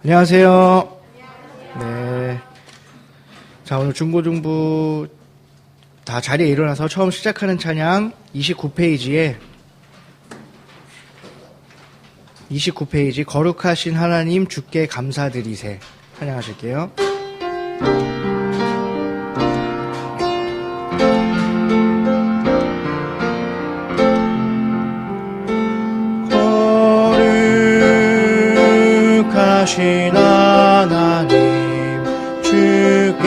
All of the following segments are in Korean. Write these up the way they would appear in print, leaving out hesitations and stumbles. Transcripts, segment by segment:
안녕하세요. 네. 자, 오늘 중고등부 다 자리에 일어나서 처음 시작하는 찬양 29페이지 거룩하신 하나님 주께 감사드리세 찬양하실게요. 거룩하신 하나님 주께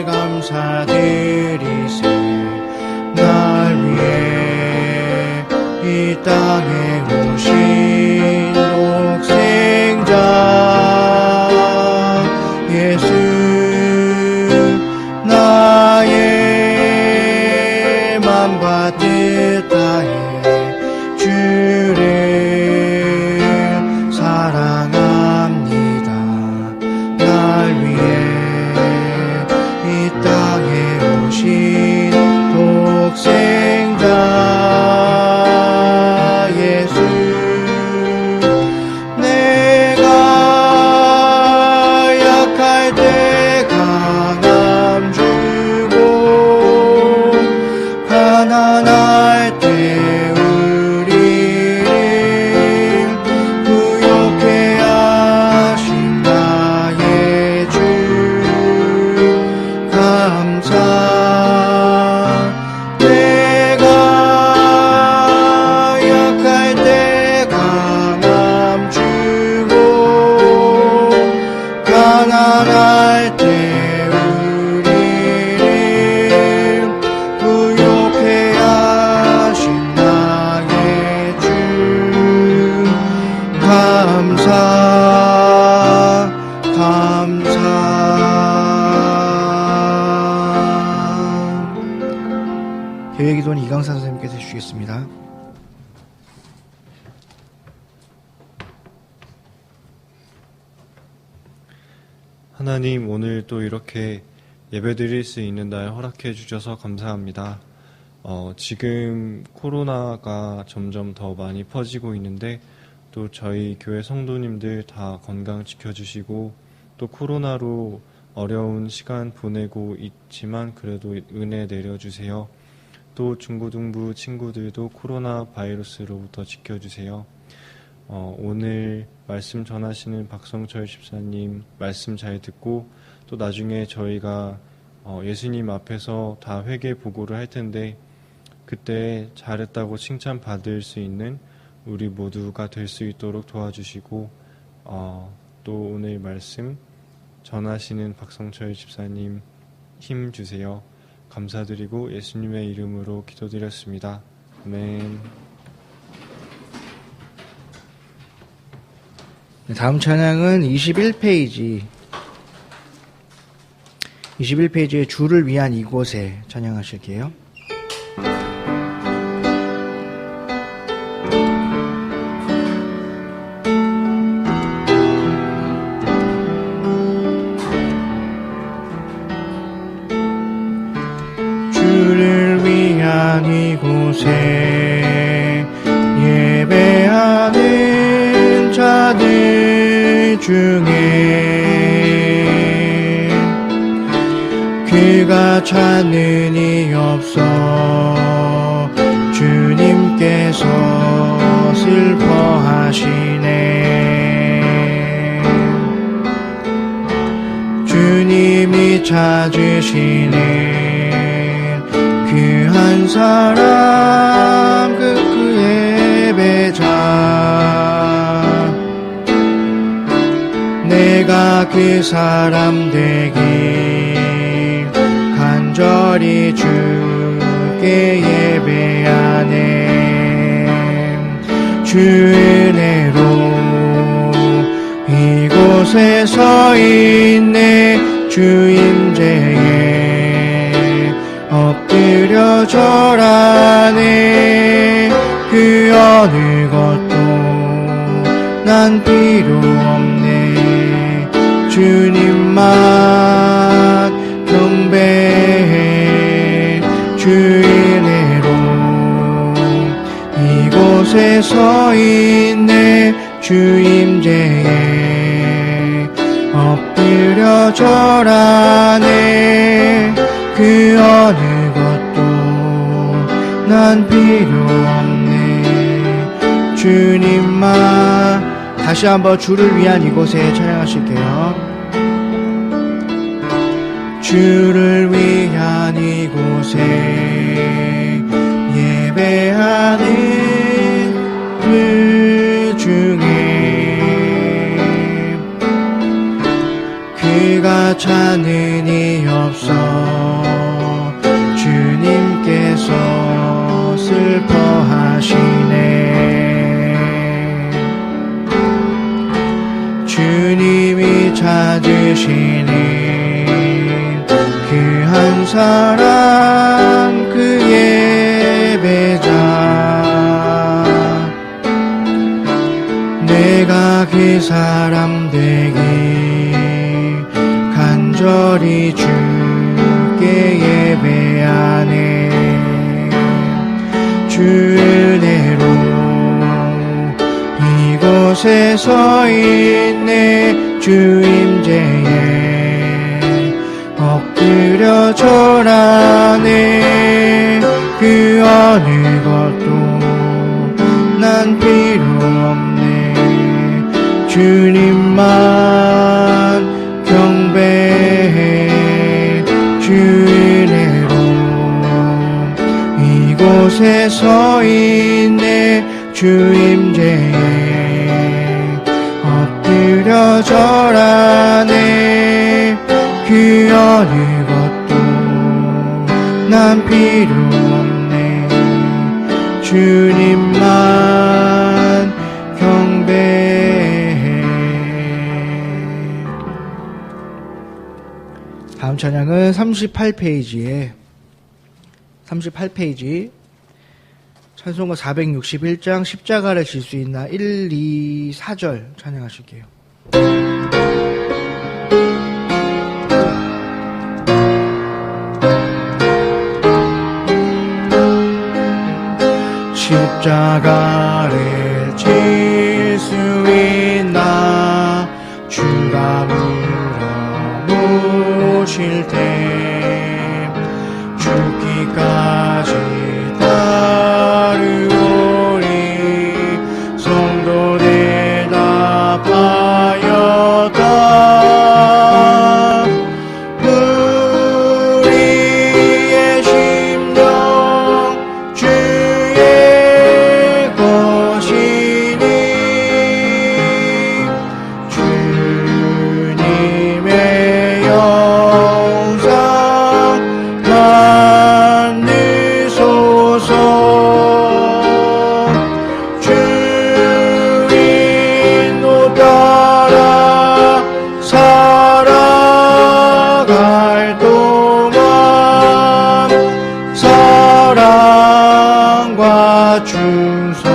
감사드리세 날 위해 이 땅에 오신 독생자 예수 나의 맘과 뜻 다해 주를 사랑합니다. 날 위해 이 땅에 오신 독생자 예수 내가 약할 때 강함 주고 가난할 때 우리를 구욕해 하신 나의 주 감사 내가 약할 때 강함 주고 가난할 때 우리를 구욕해 하신 나의 주 감사 교회기도는 이강사 선생님께서 해주시겠습니다. 하나님, 오늘 또 이렇게 예배드릴 수 있는 날 허락해 주셔서 감사합니다. 지금 코로나가 점점 더 많이 퍼지고 있는데 또 저희 교회 성도님들 다 건강 지켜주시고 또 코로나로 어려운 시간 보내고 있지만 그래도 은혜 내려주세요. 또 중고등부 친구들도 코로나 바이러스로부터 지켜주세요. 오늘 말씀 전하시는 박성철 집사님 말씀 잘 듣고 또 나중에 저희가 예수님 앞에서 다 회개 보고를 할 텐데 그때 잘했다고 칭찬받을 수 있는 우리 모두가 될 수 있도록 도와주시고 또 오늘 말씀 전하시는 박성철 집사님 힘 주세요. 감사드리고 예수님의 이름으로 기도드렸습니다. 아멘. 다음 찬양은 21페이지의 주를 위한 이곳에 찬양하실게요. 주를 위한 이곳에 예배하는 자들 중에 그가 찾는 이 없어 주님께서 슬퍼하시네. 주님이 찾으시는 그 한 사람 그 예배자 내가 그 사람 되길 간절히 주께 예배하네. 주 은혜로 이곳에 서 있네. 주 임재에 엎드려 절하네. 그 어느 것도 난 필요 없네. 주님만 경배해. 주 은혜로 이곳에 서 있네. 주임제에 엎드려 절하네. 그 어느 것도 난 필요 없네. 주님만. 다시 한번 주를 위한 이곳에 찬양하실게요. 주를 위한 이곳에 예배하는 그 중에 그가 찾느니 없어. 주님께서 슬퍼하시네. 주님이 찾으시니 그 한 사람 그 예배자. 내가 그 사람 되기 간절히 주께 예배하네. 주 은혜로 이곳에 서 있네. 주임제에 엎드려 절하네. 그 어느 것도 난 필요 없네. 주님만 경배해. 주 은혜로 이곳에 서 있네. 주임제에 엎드려 절하네. 그 어느 것도 난 필요 없네. 주님만 경배해. 다음 찬양은 38페이지 찬송가 461장 십자가를 질 수 있나 1, 2, 4절 찬양하실게요. 십자가를 질 수 있나. 주가 물어보실 때 죽기까지 따르오리. 성도 대답하였다. 우리의 심령 주의 것이니 주님의 영상 만드소서. 주 인도 따라 살아갈 동안 사랑과 충성을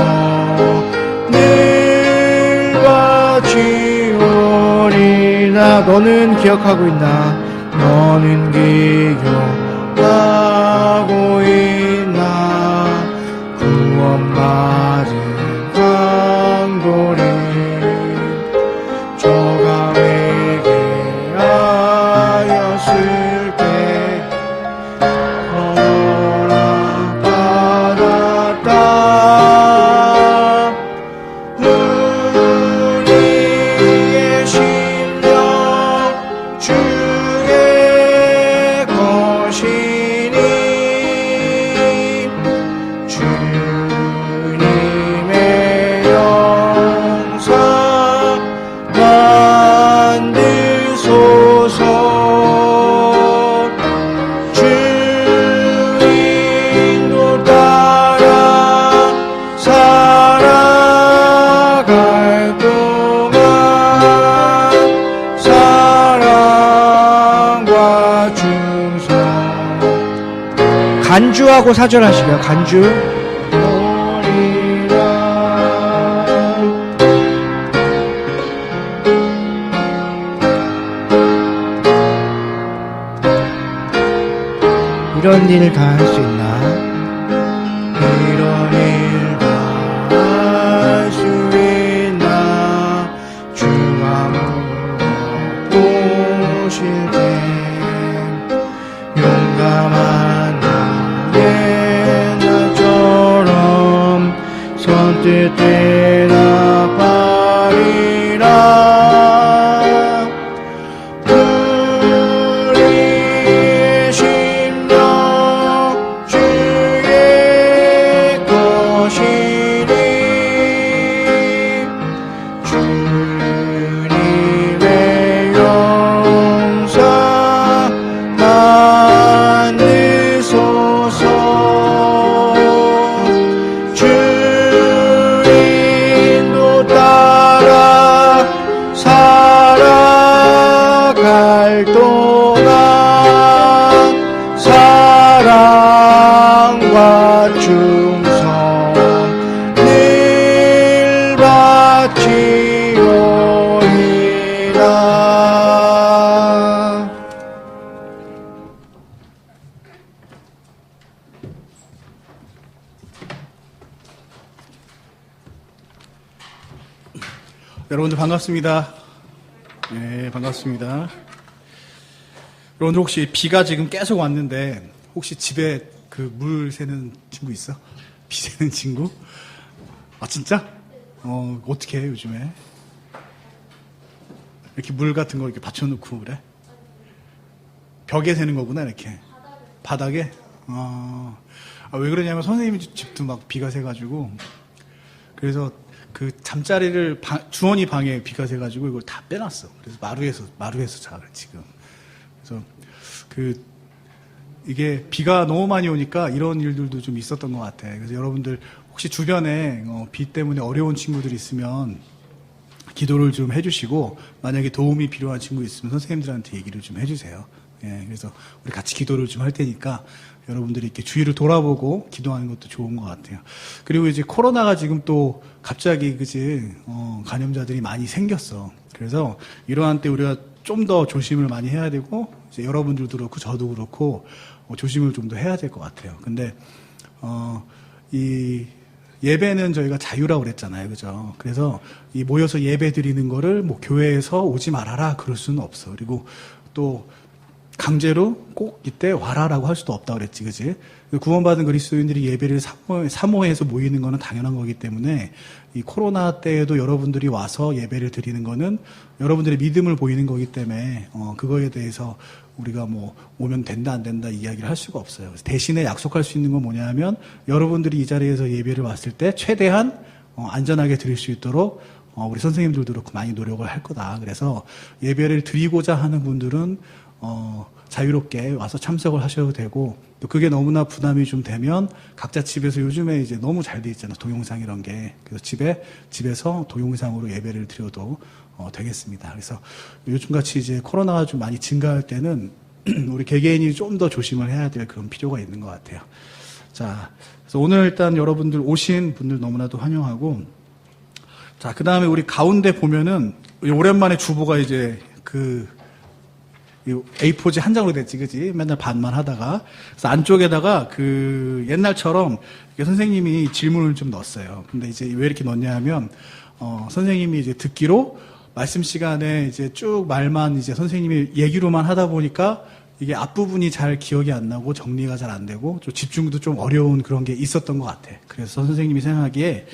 바치오리나. 너는 기억하고 있나? 너는 기억하고 있나? 구원받은 강도를 저가 회개하였을 때 허락받았다. 우리의 심령 주의 것이니 주님의 영상 만드소서. 주 인도 따라 살아갈 동안 사랑과 충성. 간주하고 사절하시고요. 간주. 이런 일 다 할 수 있나? 이런 일 다 할 수 있나? 뜻대로 파리라 우리 심령 주의 것이니 주님의 용서 만드소서 주인도 따라 살아갈 동안 사랑과 충성 늘 바치오리라. 여러분들 반갑습니다. 네, 반갑습니다. 여러분들 혹시 비가 지금 계속 왔는데 혹시 집에 그 물 새는 친구 있어? 비 새는 친구? 아 진짜? 어떻게 해 요즘에? 이렇게 물 같은 거 이렇게 받쳐놓고 그래? 벽에 새는 거구나 이렇게. 바닥에? 왜 그러냐면 선생님 집도 막 비가 새가지고 그래서 그 잠자리를 주원이 방에 비가 새가지고 이걸 다 빼놨어. 그래서 마루에서 자 지금. 그래서 이게 비가 너무 많이 오니까 이런 일들도 좀 있었던 것 같아. 그래서 여러분들 혹시 주변에 비 때문에 어려운 친구들 있으면 기도를 좀 해주시고 만약에 도움이 필요한 친구 있으면 선생님들한테 얘기를 좀 해주세요. 예, 그래서 우리 같이 기도를 좀 할 테니까 여러분들이 이렇게 주위를 돌아보고 기도하는 것도 좋은 것 같아요. 그리고 이제 코로나가 지금 또 갑자기 감염자들이 많이 생겼어. 그래서 이러한 때 우리가 좀 더 조심을 많이 해야 되고 이제 여러분들도 그렇고 저도 그렇고 조심을 좀 더 해야 될 것 같아요. 근데 이 예배는 저희가 자유라고 그랬잖아요. 그죠? 그래서 이 모여서 예배 드리는 거를 뭐 교회에서 오지 말아라 그럴 수는 없어. 그리고 또 강제로 꼭 이때 와라라고 할 수도 없다 그랬지, 그지? 구원받은 그리스도인들이 예배를 사모해서 모이는 거는 당연한 거기 때문에 이 코로나 때에도 여러분들이 와서 예배를 드리는 거는 여러분들의 믿음을 보이는 거기 때문에 그거에 대해서 우리가 뭐 오면 된다 안 된다 이야기를 할 수가 없어요. 그래서 대신에 약속할 수 있는 건 뭐냐면 여러분들이 이 자리에서 예배를 왔을 때 최대한 안전하게 드릴 수 있도록 우리 선생님들도 그렇고 많이 노력을 할 거다. 그래서 예배를 드리고자 하는 분들은 자유롭게 와서 참석을 하셔도 되고 또 그게 너무나 부담이 좀 되면 각자 집에서 요즘에 이제 너무 잘 돼 있잖아요. 동영상 이런 게. 그래서 집에서 동영상으로 예배를 드려도 되겠습니다. 그래서 요즘같이 이제 코로나가 좀 많이 증가할 때는 우리 개개인이 좀 더 조심을 해야 될 그런 필요가 있는 것 같아요. 자, 그래서 오늘 일단 여러분들 오신 분들 너무나도 환영하고 자, 그 다음에 우리 가운데 보면은 오랜만에 주보가 이제 A4지 한 장으로 됐지, 그지? 맨날 반만 하다가. 그래서 안쪽에다가 옛날처럼 선생님이 질문을 좀 넣었어요. 근데 이제 왜 이렇게 넣냐 하면, 선생님이 이제 듣기로 말씀 시간에 이제 쭉 말만 이제 선생님이 얘기로만 하다 보니까 이게 앞부분이 잘 기억이 안 나고 정리가 잘 안 되고 좀 집중도 좀 어려운 그런 게 있었던 것 같아. 그래서 선생님이 생각하기에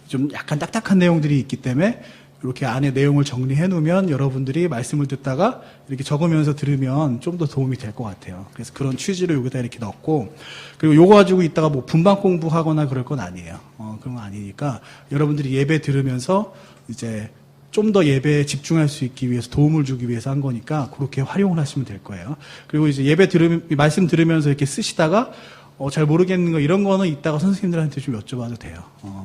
좀 약간 딱딱한 내용들이 있기 때문에 이렇게 안에 내용을 정리해 놓으면 여러분들이 말씀을 듣다가 이렇게 적으면서 들으면 좀 더 도움이 될 것 같아요. 그래서 그런 취지로 여기다 이렇게 넣었고, 그리고 요거 가지고 있다가 뭐 분반 공부하거나 그럴 건 아니에요. 그런 건 아니니까 여러분들이 예배 들으면서 이제 좀 더 예배에 집중할 수 있기 위해서 도움을 주기 위해서 한 거니까 그렇게 활용을 하시면 될 거예요. 그리고 이제 말씀 들으면서 이렇게 쓰시다가 잘 모르겠는 거 이런 거는 이따가 선생님들한테 좀 여쭤봐도 돼요.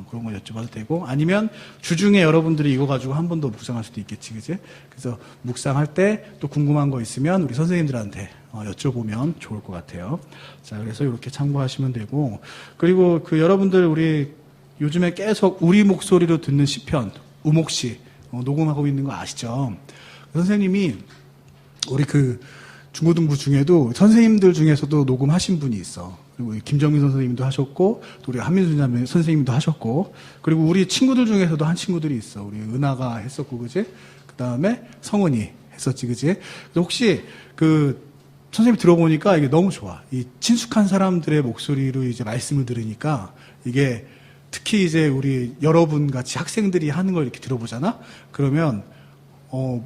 그런 거 여쭤봐도 되고 아니면 주중에 여러분들이 이거 가지고 한 번 더 묵상할 수도 있겠지, 그지? 그래서 묵상할 때 또 궁금한 거 있으면 우리 선생님들한테 여쭤보면 좋을 것 같아요. 자, 그래서 이렇게 참고하시면 되고 그리고 여러분들 우리 요즘에 계속 우리 목소리로 듣는 시편 우목시 녹음하고 있는 거 아시죠? 선생님이 우리 중고등부 중에도 선생님들 중에서도 녹음하신 분이 있어. 그리고 김정민 선생님도 하셨고, 또 우리 한민수 선생님도 하셨고, 그리고 우리 친구들 중에서도 한 친구들이 있어. 우리 은하가 했었고, 그지? 그 다음에 성은이 했었지, 그지? 혹시 선생님 들어보니까 이게 너무 좋아. 이 친숙한 사람들의 목소리로 이제 말씀을 들으니까 이게 특히 이제 우리 여러분 같이 학생들이 하는 걸 이렇게 들어보잖아? 그러면,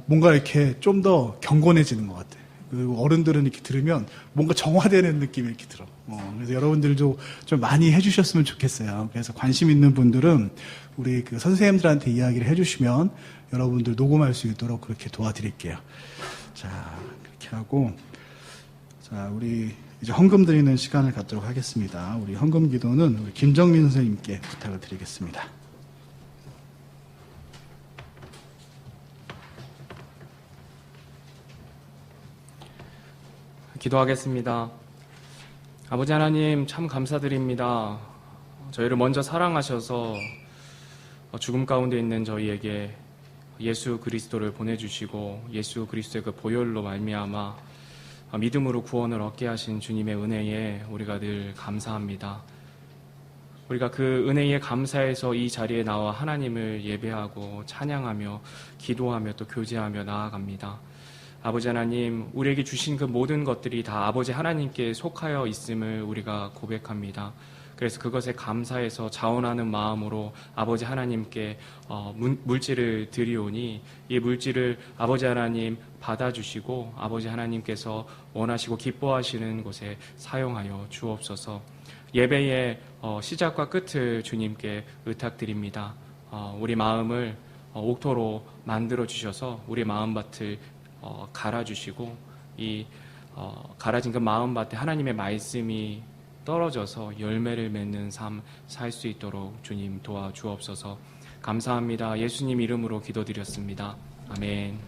뭔가 이렇게 좀 더 경건해지는 것 같아. 그리고 어른들은 이렇게 들으면 뭔가 정화되는 느낌이 이렇게 들어. 그래서 여러분들도 좀 많이 해주셨으면 좋겠어요. 그래서 관심 있는 분들은 우리 그 선생님들한테 이야기를 해주시면 여러분들 녹음할 수 있도록 그렇게 도와드릴게요. 자, 그렇게 하고, 자, 우리 이제 헌금 드리는 시간을 갖도록 하겠습니다. 우리 헌금 기도는 우리 김정민 선생님께 부탁을 드리겠습니다. 기도하겠습니다. 아버지 하나님 참 감사드립니다. 저희를 먼저 사랑하셔서 죽음 가운데 있는 저희에게 예수 그리스도를 보내주시고 예수 그리스도의 그 보혈로 말미암아 믿음으로 구원을 얻게 하신 주님의 은혜에 우리가 늘 감사합니다. 우리가 그 은혜에 감사해서 이 자리에 나와 하나님을 예배하고 찬양하며 기도하며 또 교제하며 나아갑니다. 아버지 하나님, 우리에게 주신 그 모든 것들이 다 아버지 하나님께 속하여 있음을 우리가 고백합니다. 그래서 그것에 감사해서 자원하는 마음으로 아버지 하나님께 물질을 드리오니 이 물질을 아버지 하나님 받아주시고 아버지 하나님께서 원하시고 기뻐하시는 곳에 사용하여 주옵소서. 예배의 시작과 끝을 주님께 의탁드립니다. 우리 마음을 옥토로 만들어 주셔서 우리 마음밭을 갈아주시고 이 갈아진 그 마음밭에 하나님의 말씀이 떨어져서 열매를 맺는 삶 살 수 있도록 주님 도와주옵소서. 감사합니다. 예수님 이름으로 기도드렸습니다. 아멘.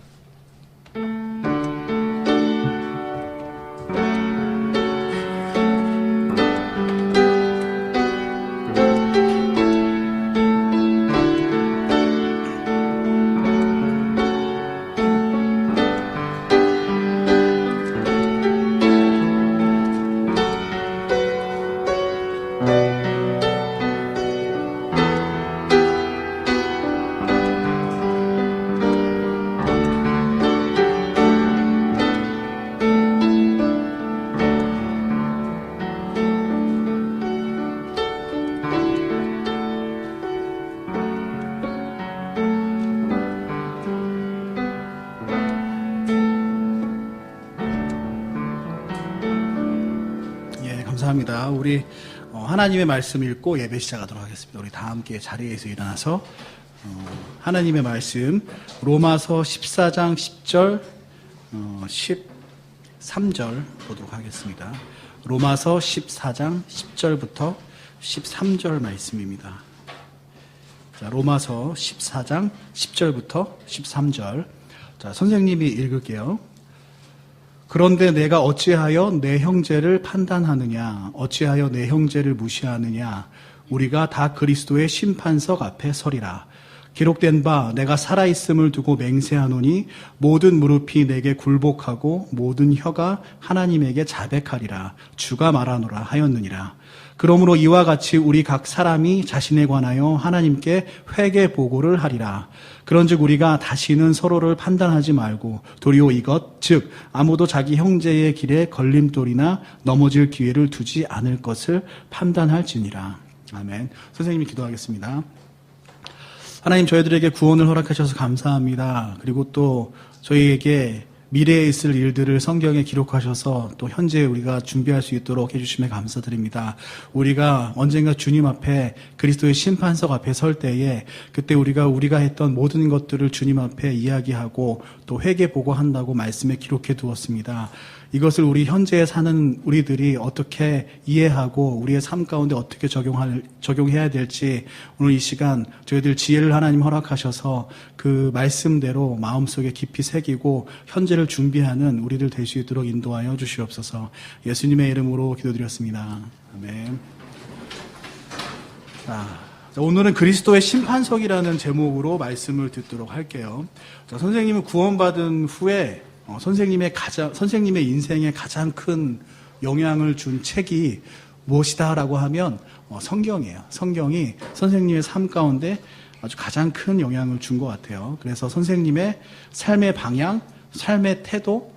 감사합니다. 우리 하나님의 말씀 읽고 예배 시작하도록 하겠습니다. 우리 다 함께 자리에서 일어나서 하나님의 말씀 로마서 14장 10절 13절 보도록 하겠습니다. 로마서 14장 10절부터 13절 말씀입니다. 자, 로마서 14장 10절부터 13절. 자, 선생님이 읽을게요. 그런데 내가 어찌하여 내 형제를 판단하느냐? 어찌하여 내 형제를 무시하느냐? 우리가 다 그리스도의 심판석 앞에 서리라. 기록된 바 내가 살아있음을 두고 맹세하노니 모든 무릎이 내게 굴복하고 모든 혀가 하나님에게 자백하리라. 주가 말하노라 하였느니라. 그러므로 이와 같이 우리 각 사람이 자신에 관하여 하나님께 회개 보고를 하리라. 그런즉 우리가 다시는 서로를 판단하지 말고 도리어 이것 즉 아무도 자기 형제의 길에 걸림돌이나 넘어질 기회를 두지 않을 것을 판단할지니라. 아멘. 선생님이 기도하겠습니다. 하나님, 저희들에게 구원을 허락하셔서 감사합니다. 그리고 또 저희에게 미래에 있을 일들을 성경에 기록하셔서 또 현재 우리가 준비할 수 있도록 해주심에 감사드립니다. 우리가 언젠가 주님 앞에 그리스도의 심판석 앞에 설 때에 그때 우리가 했던 모든 것들을 주님 앞에 이야기하고 또 회개 보고한다고 말씀에 기록해 두었습니다. 이것을 우리 현재에 사는 우리들이 어떻게 이해하고 우리의 삶 가운데 어떻게 적용해야 될지 오늘 이 시간 저희들 지혜를 하나님 허락하셔서 그 말씀대로 마음속에 깊이 새기고 현재를 준비하는 우리들 될 수 있도록 인도하여 주시옵소서. 예수님의 이름으로 기도드렸습니다. 아멘. 자, 오늘은 그리스도의 심판석이라는 제목으로 말씀을 듣도록 할게요. 자, 선생님은 구원받은 후에 선생님의 인생에 가장 큰 영향을 준 책이 무엇이다라고 하면 성경이에요. 성경이 선생님의 삶 가운데 아주 가장 큰 영향을 준 것 같아요. 그래서 선생님의 삶의 방향, 삶의 태도,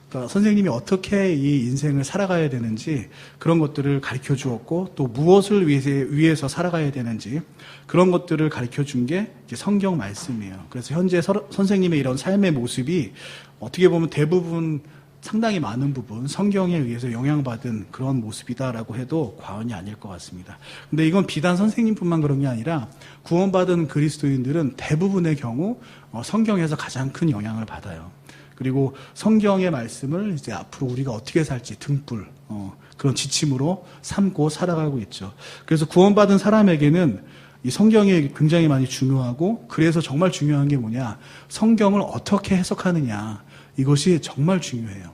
그러니까 선생님이 어떻게 이 인생을 살아가야 되는지 그런 것들을 가르쳐 주었고 또 무엇을 위해서 살아가야 되는지 그런 것들을 가르쳐 준 게 성경 말씀이에요. 그래서 현재 선생님의 이런 삶의 모습이 어떻게 보면 대부분 상당히 많은 부분 성경에 의해서 영향받은 그런 모습이다라고 해도 과언이 아닐 것 같습니다. 근데 이건 비단 선생님뿐만 그런 게 아니라 구원받은 그리스도인들은 대부분의 경우 성경에서 가장 큰 영향을 받아요. 그리고 성경의 말씀을 이제 앞으로 우리가 어떻게 살지 등불 그런 지침으로 삼고 살아가고 있죠. 그래서 구원받은 사람에게는 이 성경이 굉장히 많이 중요하고 그래서 정말 중요한 게 뭐냐 성경을 어떻게 해석하느냐 이것이 정말 중요해요.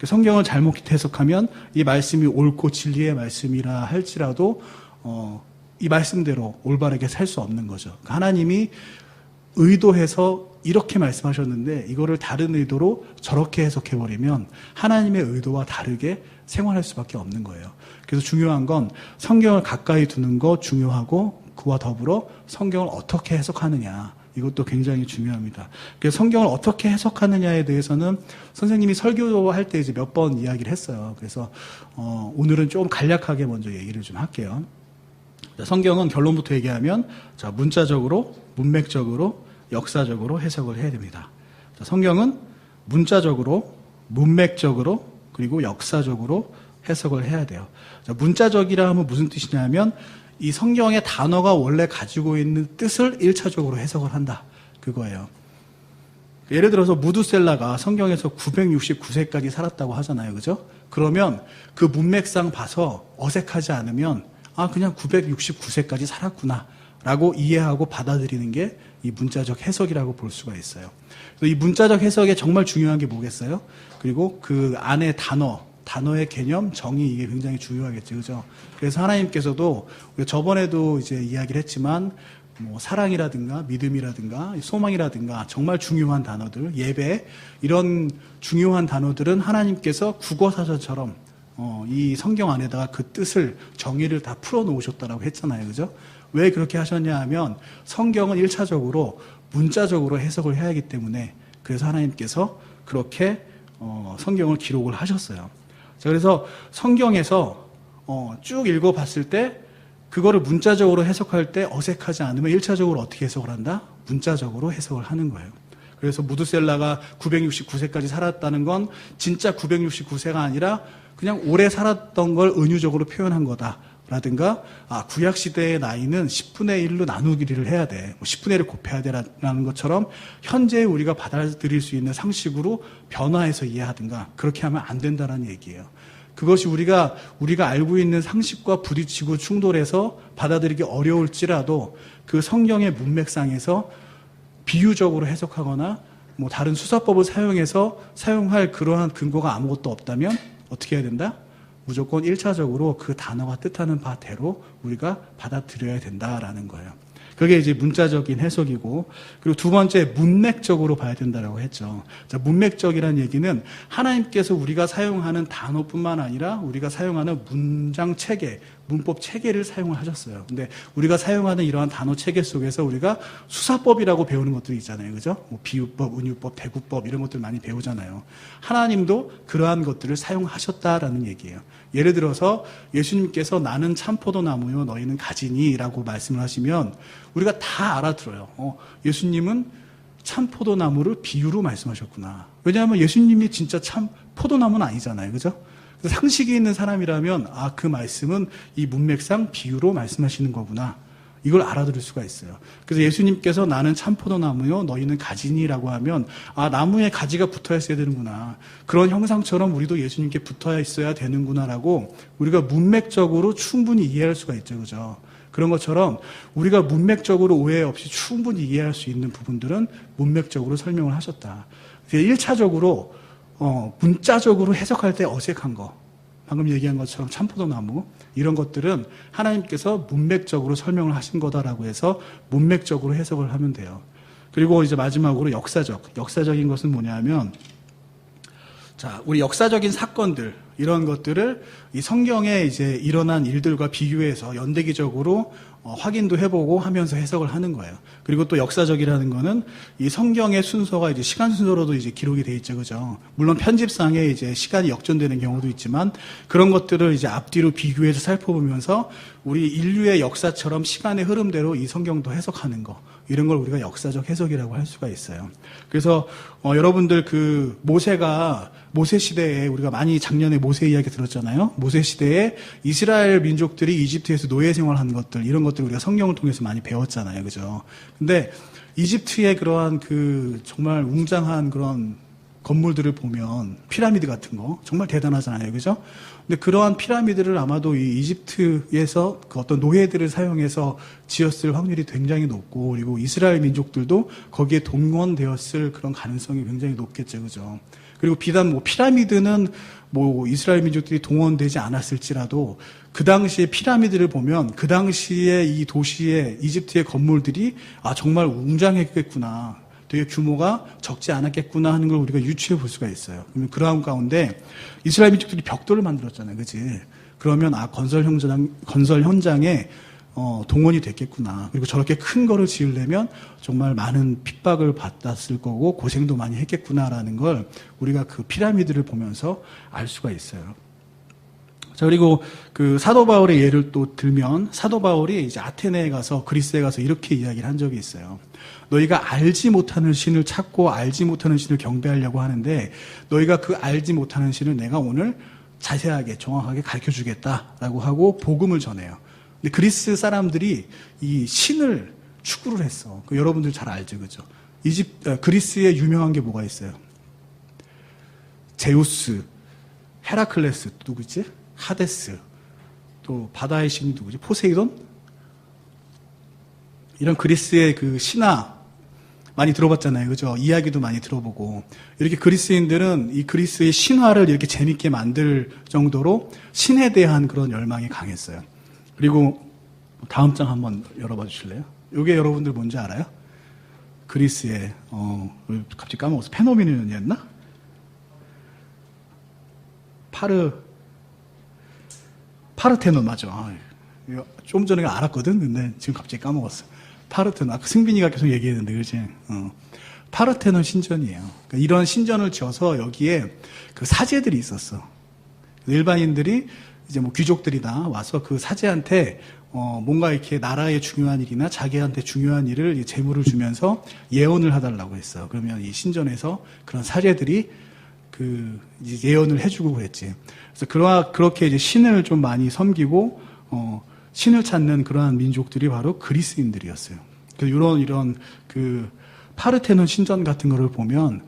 성경을 잘못 해석하면 이 말씀이 옳고 진리의 말씀이라 할지라도 이 말씀대로 올바르게 살 수 없는 거죠. 하나님이 의도해서 이렇게 말씀하셨는데 이거를 다른 의도로 저렇게 해석해버리면 하나님의 의도와 다르게 생활할 수밖에 없는 거예요. 그래서 중요한 건 성경을 가까이 두는 거 중요하고 그와 더불어 성경을 어떻게 해석하느냐 이것도 굉장히 중요합니다. 그래서 성경을 어떻게 해석하느냐에 대해서는 선생님이 설교할 때 이제 몇 번 이야기를 했어요. 그래서 오늘은 좀 간략하게 먼저 얘기를 좀 할게요. 성경은 결론부터 얘기하면 자, 문자적으로, 문맥적으로, 역사적으로 해석을 해야 됩니다. 자, 성경은 문자적으로, 문맥적으로, 그리고 역사적으로 해석을 해야 돼요. 자, 문자적이라 하면 무슨 뜻이냐면 이 성경의 단어가 원래 가지고 있는 뜻을 1차적으로 해석을 한다. 그거예요. 예를 들어서 무두셀라가 성경에서 969세까지 살았다고 하잖아요. 그죠? 그러면 그 문맥상 봐서 어색하지 않으면 아, 그냥 969세까지 살았구나. 라고 이해하고 받아들이는 게 이 문자적 해석이라고 볼 수가 있어요. 이 문자적 해석에 정말 중요한 게 뭐겠어요? 그리고 그 안에 단어의 개념, 정의 이게 굉장히 중요하겠죠. 그죠? 그래서 하나님께서도 저번에도 이제 이야기를 했지만 뭐 사랑이라든가 믿음이라든가 소망이라든가 정말 중요한 단어들, 예배 이런 중요한 단어들은 하나님께서 국어사전처럼 이 성경 안에다가 그 뜻을 정의를 다 풀어 놓으셨다라고 했잖아요. 그죠? 왜 그렇게 하셨냐 하면 성경은 1차적으로 문자적으로 해석을 해야 하기 때문에 그래서 하나님께서 그렇게 성경을 기록을 하셨어요. 자, 그래서 성경에서 쭉 읽어봤을 때 그거를 문자적으로 해석할 때 어색하지 않으면 1차적으로 어떻게 해석을 한다? 문자적으로 해석을 하는 거예요. 그래서 무두셀라가 969세까지 살았다는 건 진짜 969세가 아니라 그냥 오래 살았던 걸 은유적으로 표현한 거다. 라든가 구약시대의 나이는 10분의 1로 나누기를 해야 돼. 10분의 1을 곱해야 되라는 것처럼 현재 우리가 받아들일 수 있는 상식으로 변화해서 이해하든가 그렇게 하면 안 된다는 얘기예요. 그것이 우리가 알고 있는 상식과 부딪히고 충돌해서 받아들이기 어려울지라도 그 성경의 문맥상에서 비유적으로 해석하거나 뭐 다른 수사법을 사용해서 사용할 그러한 근거가 아무것도 없다면 어떻게 해야 된다? 무조건 1차적으로 그 단어가 뜻하는 바대로 우리가 받아들여야 된다라는 거예요. 그게 이제 문자적인 해석이고, 그리고 두 번째 문맥적으로 봐야 된다라고 했죠. 자, 문맥적이라는 얘기는 하나님께서 우리가 사용하는 단어뿐만 아니라 우리가 사용하는 문장 체계, 문법 체계를 사용을 하셨어요. 근데 우리가 사용하는 이러한 단어 체계 속에서 우리가 수사법이라고 배우는 것들이 있잖아요. 그죠? 뭐 비유법, 은유법, 대구법 이런 것들 많이 배우잖아요. 하나님도 그러한 것들을 사용하셨다라는 얘기예요. 예를 들어서 예수님께서 나는 참포도나무요 너희는 가지니 라고 말씀을 하시면 우리가 다 알아들어요. 예수님은 참포도나무를 비유로 말씀하셨구나. 왜냐하면 예수님이 진짜 참 포도나무는 아니잖아요. 그죠? 상식이 있는 사람이라면 그 말씀은 이 문맥상 비유로 말씀하시는 거구나. 이걸 알아들을 수가 있어요. 그래서 예수님께서 나는 참포도나무요 너희는 가지니라고 하면 나무에 가지가 붙어 있어야 되는구나. 그런 형상처럼 우리도 예수님께 붙어 있어야 되는구나라고 우리가 문맥적으로 충분히 이해할 수가 있죠. 그죠? 그런 것처럼 우리가 문맥적으로 오해 없이 충분히 이해할 수 있는 부분들은 문맥적으로 설명을 하셨다. 1차적으로 문자적으로 해석할 때 어색한 거, 방금 얘기한 것처럼 참포도나무 이런 것들은 하나님께서 문맥적으로 설명을 하신 거다라고 해서 문맥적으로 해석을 하면 돼요. 그리고 이제 마지막으로 역사적인 것은 뭐냐면 자, 우리 역사적인 사건들 이런 것들을 이 성경에 이제 일어난 일들과 비교해서 연대기적으로 확인도 해보고 하면서 해석을 하는 거예요. 그리고 또 역사적이라는 거는 이 성경의 순서가 이제 시간 순서로도 이제 기록이 돼 있죠, 그죠? 물론 편집상에 이제 시간이 역전되는 경우도 있지만 그런 것들을 이제 앞뒤로 비교해서 살펴보면서 우리 인류의 역사처럼 시간의 흐름대로 이 성경도 해석하는 거. 이런 걸 우리가 역사적 해석이라고 할 수가 있어요. 그래서 여러분들 그 모세 시대에 우리가 많이 작년에 모세 이야기 들었잖아요. 모세 시대에 이스라엘 민족들이 이집트에서 노예 생활하는 것들 이런 것들 우리가 성경을 통해서 많이 배웠잖아요. 그죠? 근데 이집트의 그러한 그 정말 웅장한 그런 건물들을 보면 피라미드 같은 거 정말 대단하잖아요. 그죠? 근데 그러한 피라미드를 아마도 이 이집트에서 그 어떤 노예들을 사용해서 지었을 확률이 굉장히 높고 그리고 이스라엘 민족들도 거기에 동원되었을 그런 가능성이 굉장히 높겠죠. 그죠? 그리고 비단 뭐 피라미드는 뭐 이스라엘 민족들이 동원되지 않았을지라도 그 당시에 피라미드를 보면 그 당시에 이 도시의 이집트의 건물들이 정말 웅장했겠구나. 되게 규모가 적지 않았겠구나 하는 걸 우리가 유추해 볼 수가 있어요. 그러면 그러한 가운데 이스라엘 민족들이 벽돌을 만들었잖아요. 그치? 그러면 건설 현장에 동원이 됐겠구나. 그리고 저렇게 큰 거를 지으려면 정말 많은 핍박을 받았을 거고 고생도 많이 했겠구나라는 걸 우리가 그 피라미드를 보면서 알 수가 있어요. 자, 그리고 그 사도 바울의 예를 또 들면 사도 바울이 이제 아테네에 가서 그리스에 가서 이렇게 이야기를 한 적이 있어요. 너희가 알지 못하는 신을 찾고 알지 못하는 신을 경배하려고 하는데 너희가 그 알지 못하는 신을 내가 오늘 자세하게 정확하게 가르쳐 주겠다라고 하고 복음을 전해요. 근데 그리스 사람들이 이 신을 추구를 했어. 여러분들 잘 알죠, 그죠? 그리스에 유명한 게 뭐가 있어요? 제우스, 헤라클레스, 누구지? 하데스, 또 바다의 신이 누구지? 포세이돈? 이런 그리스의 그 신화 많이 들어봤잖아요. 그죠? 이야기도 많이 들어보고. 이렇게 그리스인들은 이 그리스의 신화를 이렇게 재밌게 만들 정도로 신에 대한 그런 열망이 강했어요. 그리고 다음 장 한번 열어봐 주실래요? 이게 여러분들 뭔지 알아요? 그리스의, 갑자기 까먹었어. 페노미논이었나? 파르테논, 맞아. 좀 전에 알았거든? 근데 지금 갑자기 까먹었어. 파르테논. 아까 승빈이가 계속 얘기했는데, 그렇지? 파르테논 신전이에요. 그러니까 이런 신전을 지어서 여기에 그 사제들이 있었어. 일반인들이 이제 뭐 귀족들이나 와서 그 사제한테 뭔가 이렇게 나라의 중요한 일이나 자기한테 중요한 일을 재물을 주면서 예언을 해달라고 했어. 그러면 이 신전에서 그런 사제들이 그 이제 예언을 해주고 그랬지. 그래서 그렇게 이제 신을 좀 많이 섬기고 신을 찾는 그러한 민족들이 바로 그리스인들이었어요. 그래서 이런 그 파르테논 신전 같은 거를 보면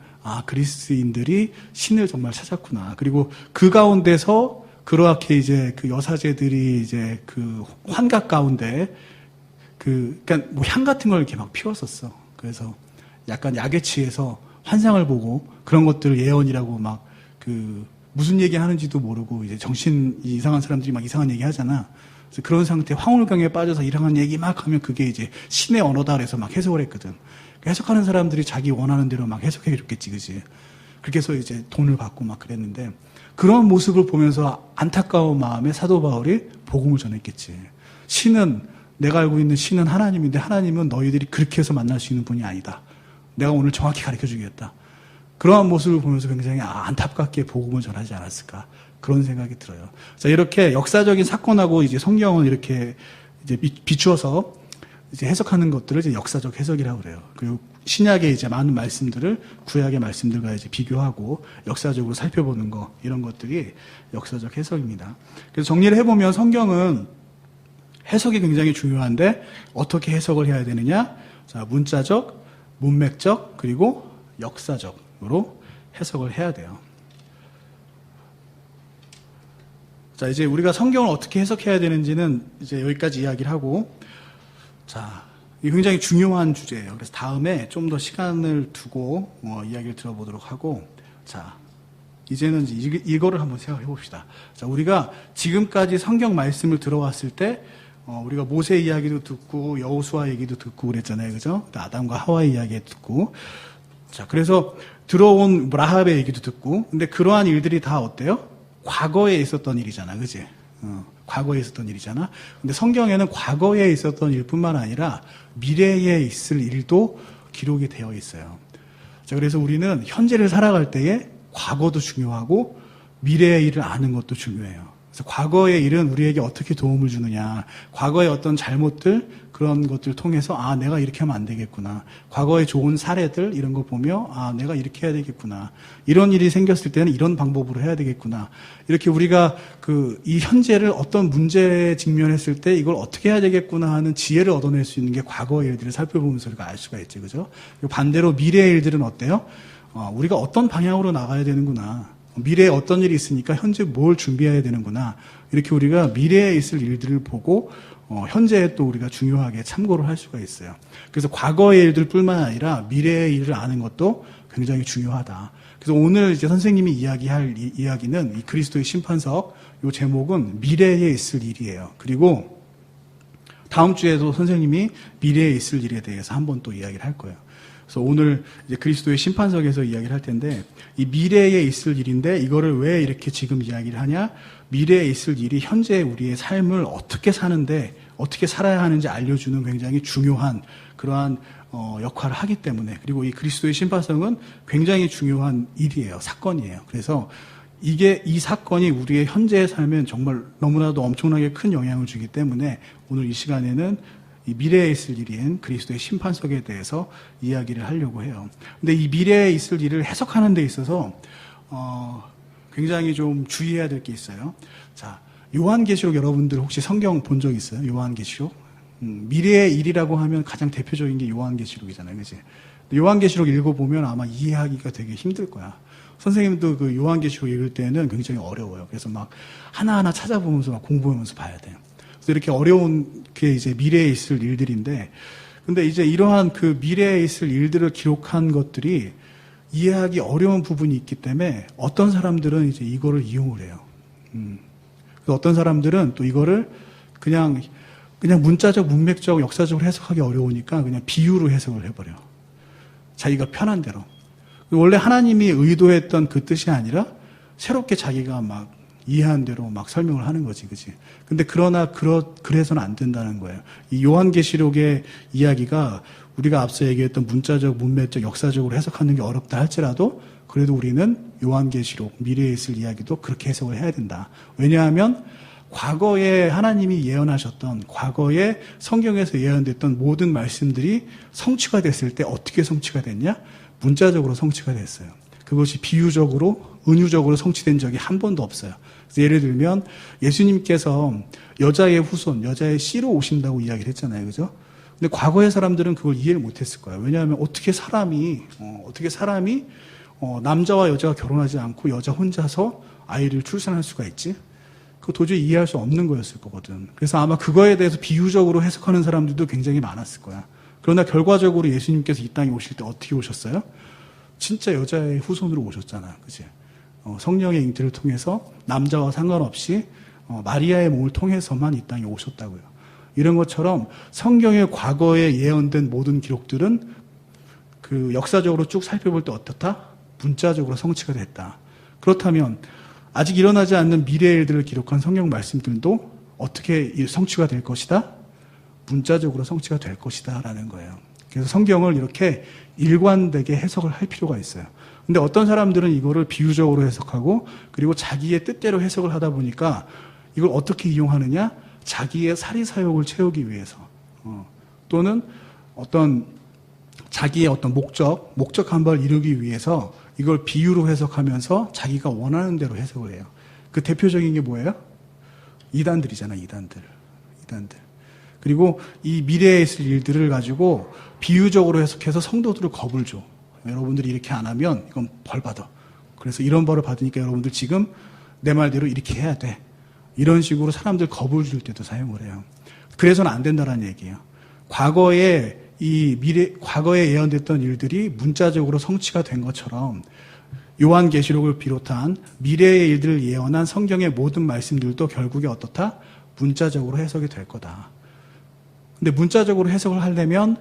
그리스인들이 신을 정말 찾았구나. 그리고 그 가운데서 그렇게 이제 그 여사제들이 이제 그 환각 가운데 그러니까 뭐 향 같은 걸 이렇게 막 피웠었어. 그래서 약간 약에 취해서 환상을 보고 그런 것들을 예언이라고 막 그 무슨 얘기 하는지도 모르고 이제 정신 이상한 사람들이 막 이상한 얘기 하잖아. 그래서 그런 상태 황홀경에 빠져서 이상한 얘기 막 하면 그게 이제 신의 언어다 그래서 막 해석을 했거든. 해석하는 사람들이 자기 원하는 대로 막 해석해 줬겠지, 그지? 그렇게 해서 이제 돈을 받고 막 그랬는데 그런 모습을 보면서 안타까운 마음에 사도 바울이 복음을 전했겠지. 신은 내가 알고 있는 신은 하나님인데 하나님은 너희들이 그렇게 해서 만날 수 있는 분이 아니다. 내가 오늘 정확히 가르쳐 주겠다. 그러한 모습을 보면서 굉장히 안타깝게 복음을 전하지 않았을까. 그런 생각이 들어요. 자, 이렇게 역사적인 사건하고 이제 성경을 이렇게 이제 비추어서 이제 해석하는 것들을 이제 역사적 해석이라고 그래요. 그리고 신약의 이제 많은 말씀들을 구약의 말씀들과 이제 비교하고 역사적으로 살펴보는 거, 이런 것들이 역사적 해석입니다. 그래서 정리를 해보면 성경은 해석이 굉장히 중요한데 어떻게 해석을 해야 되느냐? 자, 문자적, 문맥적, 그리고 역사적으로 해석을 해야 돼요. 자, 이제 우리가 성경을 어떻게 해석해야 되는지는 이제 여기까지 이야기를 하고, 자, 이 굉장히 중요한 주제예요. 그래서 다음에 좀 더 시간을 두고 이야기를 들어보도록 하고, 자, 이제는 이거를 한번 생각해 봅시다. 자, 우리가 지금까지 성경 말씀을 들어왔을 때, 우리가 모세 이야기도 듣고 여호수아 얘기도 듣고 그랬잖아요, 그죠? 아담과 하와의 이야기 듣고, 자, 그래서 들어온 라합의 얘기도 듣고, 근데 그러한 일들이 다 어때요? 과거에 있었던 일이잖아, 그지? 과거에 있었던 일이잖아. 근데 성경에는 과거에 있었던 일뿐만 아니라 미래에 있을 일도 기록이 되어 있어요. 자, 그래서 우리는 현재를 살아갈 때에 과거도 중요하고 미래의 일을 아는 것도 중요해요. 그래서 과거의 일은 우리에게 어떻게 도움을 주느냐. 과거의 어떤 잘못들, 그런 것들 통해서, 아, 내가 이렇게 하면 안 되겠구나. 과거의 좋은 사례들, 이런 거 보며, 아, 내가 이렇게 해야 되겠구나. 이런 일이 생겼을 때는 이런 방법으로 해야 되겠구나. 이렇게 우리가 이 현재를 어떤 문제에 직면했을 때 이걸 어떻게 해야 되겠구나 하는 지혜를 얻어낼 수 있는 게 과거의 일들을 살펴보면서 우리가 알 수가 있지, 그죠? 반대로 미래의 일들은 어때요? 우리가 어떤 방향으로 나가야 되는구나. 미래에 어떤 일이 있으니까 현재 뭘 준비해야 되는구나. 이렇게 우리가 미래에 있을 일들을 보고 현재에 또 우리가 중요하게 참고를 할 수가 있어요. 그래서 과거의 일들뿐만 아니라 미래의 일을 아는 것도 굉장히 중요하다. 그래서 오늘 이제 선생님이 이야기할 이야기는 이 그리스도의 심판석, 이 제목은 미래에 있을 일이에요. 그리고 다음 주에도 선생님이 미래에 있을 일에 대해서 한번 또 이야기를 할 거예요. 그래서 오늘 이제 그리스도의 심판석에서 이야기를 할 텐데, 이 미래에 있을 일인데 이거를 왜 이렇게 지금 이야기를 하냐? 미래에 있을 일이 현재 우리의 삶을 어떻게 사는데 어떻게 살아야 하는지 알려주는 굉장히 중요한 그러한 역할을 하기 때문에, 그리고 이 그리스도의 심판석은 굉장히 중요한 일이에요. 사건이에요. 그래서 이 사건이 우리의 현재의 삶엔 정말 너무나도 엄청나게 큰 영향을 주기 때문에 오늘 이 시간에는 이 미래에 있을 일인 그리스도의 심판석에 대해서 이야기를 하려고 해요. 근데 이 미래에 있을 일을 해석하는 데 있어서 굉장히 좀 주의해야 될 게 있어요. 자, 요한계시록 여러분들 혹시 성경 본 적 있어요? 요한계시록? 미래의 일이라고 하면 가장 대표적인 게 요한계시록이잖아요. 그치? 요한계시록 읽어보면 아마 이해하기가 되게 힘들 거야. 선생님도 그 요한계시록 읽을 때는 굉장히 어려워요. 그래서 막 하나하나 찾아보면서 막 공부하면서 봐야 돼요. 그래서 이렇게 어려운 게 이제 미래에 있을 일들인데, 근데 이제 이러한 그 미래에 있을 일들을 기록한 것들이 이해하기 어려운 부분이 있기 때문에 어떤 사람들은 이제 이거를 이용을 해요. 어떤 사람들은 또 이거를 그냥 문자적, 문맥적, 역사적으로 해석하기 어려우니까 그냥 비유로 해석을 해버려. 자기가 편한 대로. 원래 하나님이 의도했던 그 뜻이 아니라 새롭게 자기가 막 이해한 대로 막 설명을 하는 거지, 그치? 근데 그래서는 안 된다는 거예요. 이 요한계시록의 이야기가 우리가 앞서 얘기했던 문자적, 문맥적, 역사적으로 해석하는 게 어렵다 할지라도 그래도 우리는 요한계시록, 미래에 있을 이야기도 그렇게 해석을 해야 된다. 왜냐하면 과거에 하나님이 예언하셨던, 과거에 성경에서 예언됐던 모든 말씀들이 성취가 됐을 때 어떻게 성취가 됐냐? 문자적으로 성취가 됐어요. 그것이 비유적으로, 은유적으로 성취된 적이 한 번도 없어요. 그래서 예를 들면 예수님께서 여자의 후손, 여자의 씨로 오신다고 이야기를 했잖아요. 그죠? 근데 과거의 사람들은 그걸 이해를 못했을 거예요. 왜냐하면 어떻게 사람이 남자와 여자가 결혼하지 않고 여자 혼자서 아이를 출산할 수가 있지? 그거 도저히 이해할 수 없는 거였을 거거든. 그래서 아마 그거에 대해서 비유적으로 해석하는 사람들도 굉장히 많았을 거야. 그러나 결과적으로 예수님께서 이 땅에 오실 때 어떻게 오셨어요? 진짜 여자의 후손으로 오셨잖아. 그치? 성령의 잉태를 통해서 남자와 상관없이 마리아의 몸을 통해서만 이 땅에 오셨다고요. 이런 것처럼 성경의 과거에 예언된 모든 기록들은 그 역사적으로 쭉 살펴볼 때 어떻다? 문자적으로 성취가 됐다. 그렇다면 아직 일어나지 않는 미래의 일들을 기록한 성경 말씀들도 어떻게 성취가 될 것이다? 문자적으로 성취가 될 것이다 라는 거예요. 그래서 성경을 이렇게 일관되게 해석을 할 필요가 있어요. 근데 어떤 사람들은 이거를 비유적으로 해석하고 그리고 자기의 뜻대로 해석을 하다 보니까 이걸 어떻게 이용하느냐? 자기의 사리사욕을 채우기 위해서 또는 자기의 어떤 목적한 바를 이루기 위해서 이걸 비유로 해석하면서 자기가 원하는 대로 해석을 해요. 그 대표적인 게 뭐예요? 이단들이잖아, 이단들. 그리고 이 미래에 있을 일들을 가지고 비유적으로 해석해서 성도들을 겁을 줘. 여러분들이 이렇게 안 하면 이건 벌 받아. 그래서 이런 벌을 받으니까 여러분들 지금 내 말대로 이렇게 해야 돼. 이런 식으로 사람들 겁을 줄 때도 사용을 해요. 그래서는 안 된다는 얘기예요. 과거에 예언됐던 일들이 문자적으로 성취가 된 것처럼 요한계시록을 비롯한 미래의 일들을 예언한 성경의 모든 말씀들도 결국에 어떻다? 문자적으로 해석이 될 거다. 근데 문자적으로 해석을 하려면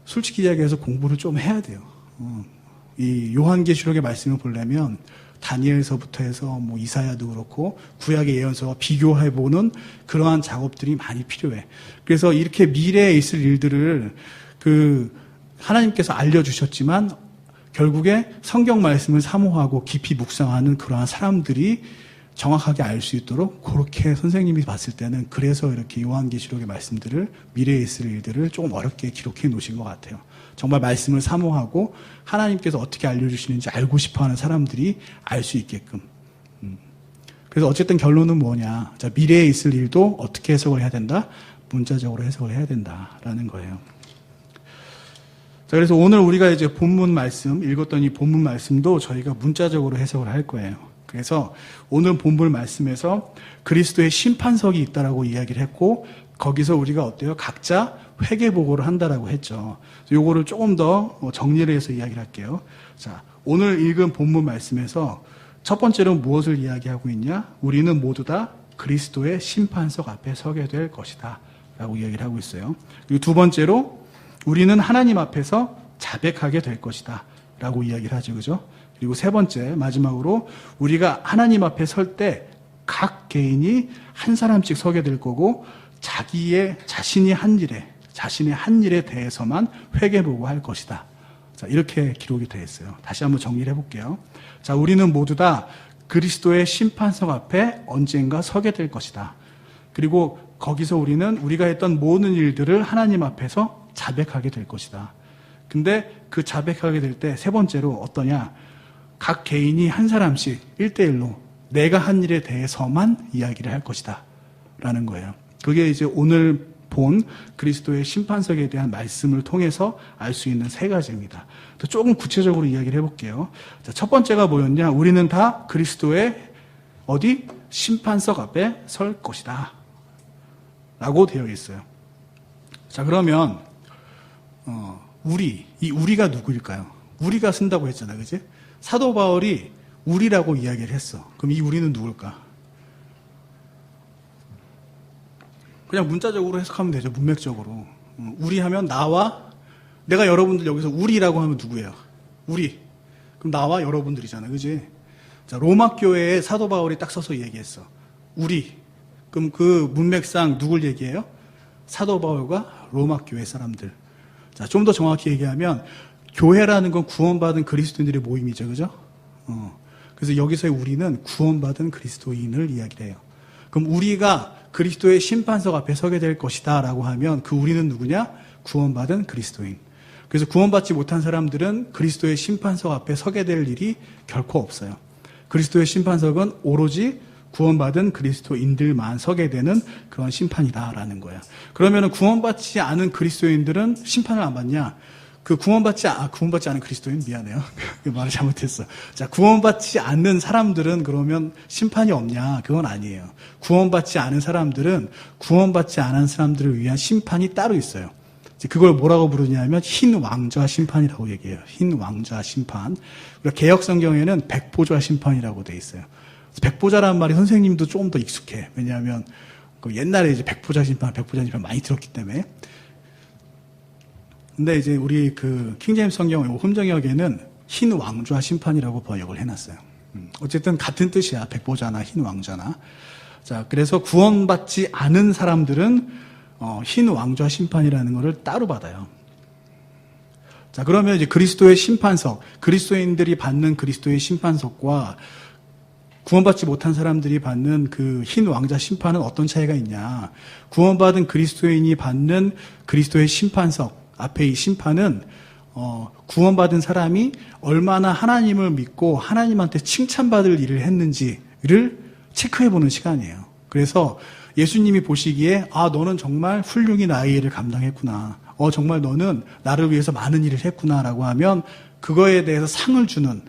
솔직히 이야기해서 공부를 좀 해야 돼요. 이 요한계시록의 말씀을 보려면 다니엘서부터 해서 뭐 이사야도 그렇고 구약의 예언서와 비교해보는 그러한 작업들이 많이 필요해. 그래서 이렇게 미래에 있을 일들을 하나님께서 알려주셨지만 결국에 성경 말씀을 사모하고 깊이 묵상하는 그러한 사람들이 정확하게 알 수 있도록 그렇게 선생님이 봤을 때는 그래서 이렇게 요한계시록의 말씀들을 미래에 있을 일들을 조금 어렵게 기록해 놓으신 것 같아요. 정말 말씀을 사모하고 하나님께서 어떻게 알려주시는지 알고 싶어하는 사람들이 알 수 있게끔. 그래서 어쨌든 결론은 뭐냐. 자, 미래에 있을 일도 어떻게 해석을 해야 된다? 문자적으로 해석을 해야 된다라는 거예요. 자, 그래서 오늘 우리가 이제 본문 말씀, 읽었던 이 본문 말씀도 저희가 문자적으로 해석을 할 거예요. 그래서 오늘 본문 말씀에서 그리스도의 심판석이 있다라고 이야기를 했고, 거기서 우리가 어때요? 각자 회개보고를 한다라고 했죠. 요거를 조금 더 정리를 해서 이야기를 할게요. 자, 오늘 읽은 본문 말씀에서 첫 번째로 무엇을 이야기하고 있냐? 우리는 모두 다 그리스도의 심판석 앞에 서게 될 것이다 라고 이야기를 하고 있어요. 그리고 두 번째로 우리는 하나님 앞에서 자백하게 될 것이다 라고 이야기를 하죠. 그죠? 그리고 세 번째, 마지막으로 우리가 하나님 앞에 설 때 각 개인이 한 사람씩 서게 될 거고, 자신의 한 일에 대해서만 회개보고 할 것이다. 자, 이렇게 기록이 되어 있어요. 다시 한번 정리를 해볼게요. 자, 우리는 모두 다 그리스도의 심판석 앞에 언젠가 서게 될 것이다. 그리고 거기서 우리는 우리가 했던 모든 일들을 하나님 앞에서 자백하게 될 것이다. 근데 그 자백하게 될 때 세 번째로 어떠냐? 각 개인이 한 사람씩 1대1로 내가 한 일에 대해서만 이야기를 할 것이다 라는 거예요. 그게 이제 오늘 본 그리스도의 심판석에 대한 말씀을 통해서 알 수 있는 세 가지입니다. 또 조금 구체적으로 이야기를 해볼게요. 자, 첫 번째가 뭐였냐? 우리는 다 그리스도의 심판석 앞에 설 것이다 라고 되어 있어요. 자, 그러면 우리가 누구일까요? 우리가 쓴다고 했잖아요. 그치? 사도 바울이 우리라고 이야기를 했어. 그럼 이 우리는 누굴까? 그냥 문자적으로 해석하면 되죠. 문맥적으로. 우리 하면 내가 여러분들 여기서 우리라고 하면 누구예요? 우리. 그럼 나와 여러분들이잖아요. 그지? 자, 로마 교회에 사도 바울이 딱 서서 얘기했어. 우리. 그럼 그 문맥상 누굴 얘기해요? 사도 바울과 로마 교회 사람들. 자, 좀 더 정확히 얘기하면 교회라는 건 구원받은 그리스도인들의 모임이죠. 그죠? 그래서 여기서의 우리는 구원받은 그리스도인을 이야기를 해요. 그럼 우리가 그리스도의 심판석 앞에 서게 될 것이다 라고 하면 그 우리는 누구냐? 구원받은 그리스도인. 그래서 구원받지 못한 사람들은 그리스도의 심판석 앞에 서게 될 일이 결코 없어요. 그리스도의 심판석은 오로지 구원받은 그리스도인들만 서게 되는 그런 심판이다라는 거예요. 그러면 구원받지 않은 그리스도인들은 심판을 안 받냐? 구원받지 않은 그리스도인, 미안해요. 말을 잘못했어. 자, 구원받지 않는 사람들은 그러면 심판이 없냐? 그건 아니에요. 구원받지 않은 사람들은 구원받지 않은 사람들을 위한 심판이 따로 있어요. 그걸 뭐라고 부르냐면 흰 왕좌 심판이라고 얘기해요. 흰 왕좌 심판. 우리가 개역 성경에는 백보좌 심판이라고 돼 있어요. 백보좌라는 말이 선생님도 조금 더 익숙해. 왜냐하면 옛날에 이제 백보좌 심판 많이 들었기 때문에. 근데 이제 우리 킹제임스 성경 흠정역에는 흰 왕좌 심판이라고 번역을 해놨어요. 어쨌든 같은 뜻이야. 백보좌나 흰 왕좌나. 자, 그래서 구원받지 않은 사람들은 흰 왕좌 심판이라는 것을 따로 받아요. 자, 그러면 이제 그리스도의 심판석, 그리스도인들이 받는 그리스도의 심판석과 구원받지 못한 사람들이 받는 그 흰 왕좌 심판은 어떤 차이가 있냐? 구원받은 그리스도인이 받는 그리스도의 심판석 앞에 이 심판은 구원받은 사람이 얼마나 하나님을 믿고 하나님한테 칭찬받을 일을 했는지를 체크해보는 시간이에요. 그래서 예수님이 보시기에 너는 정말 훌륭히 나의 일을 감당했구나. 정말 너는 나를 위해서 많은 일을 했구나라고 하면 그거에 대해서 상을 주는,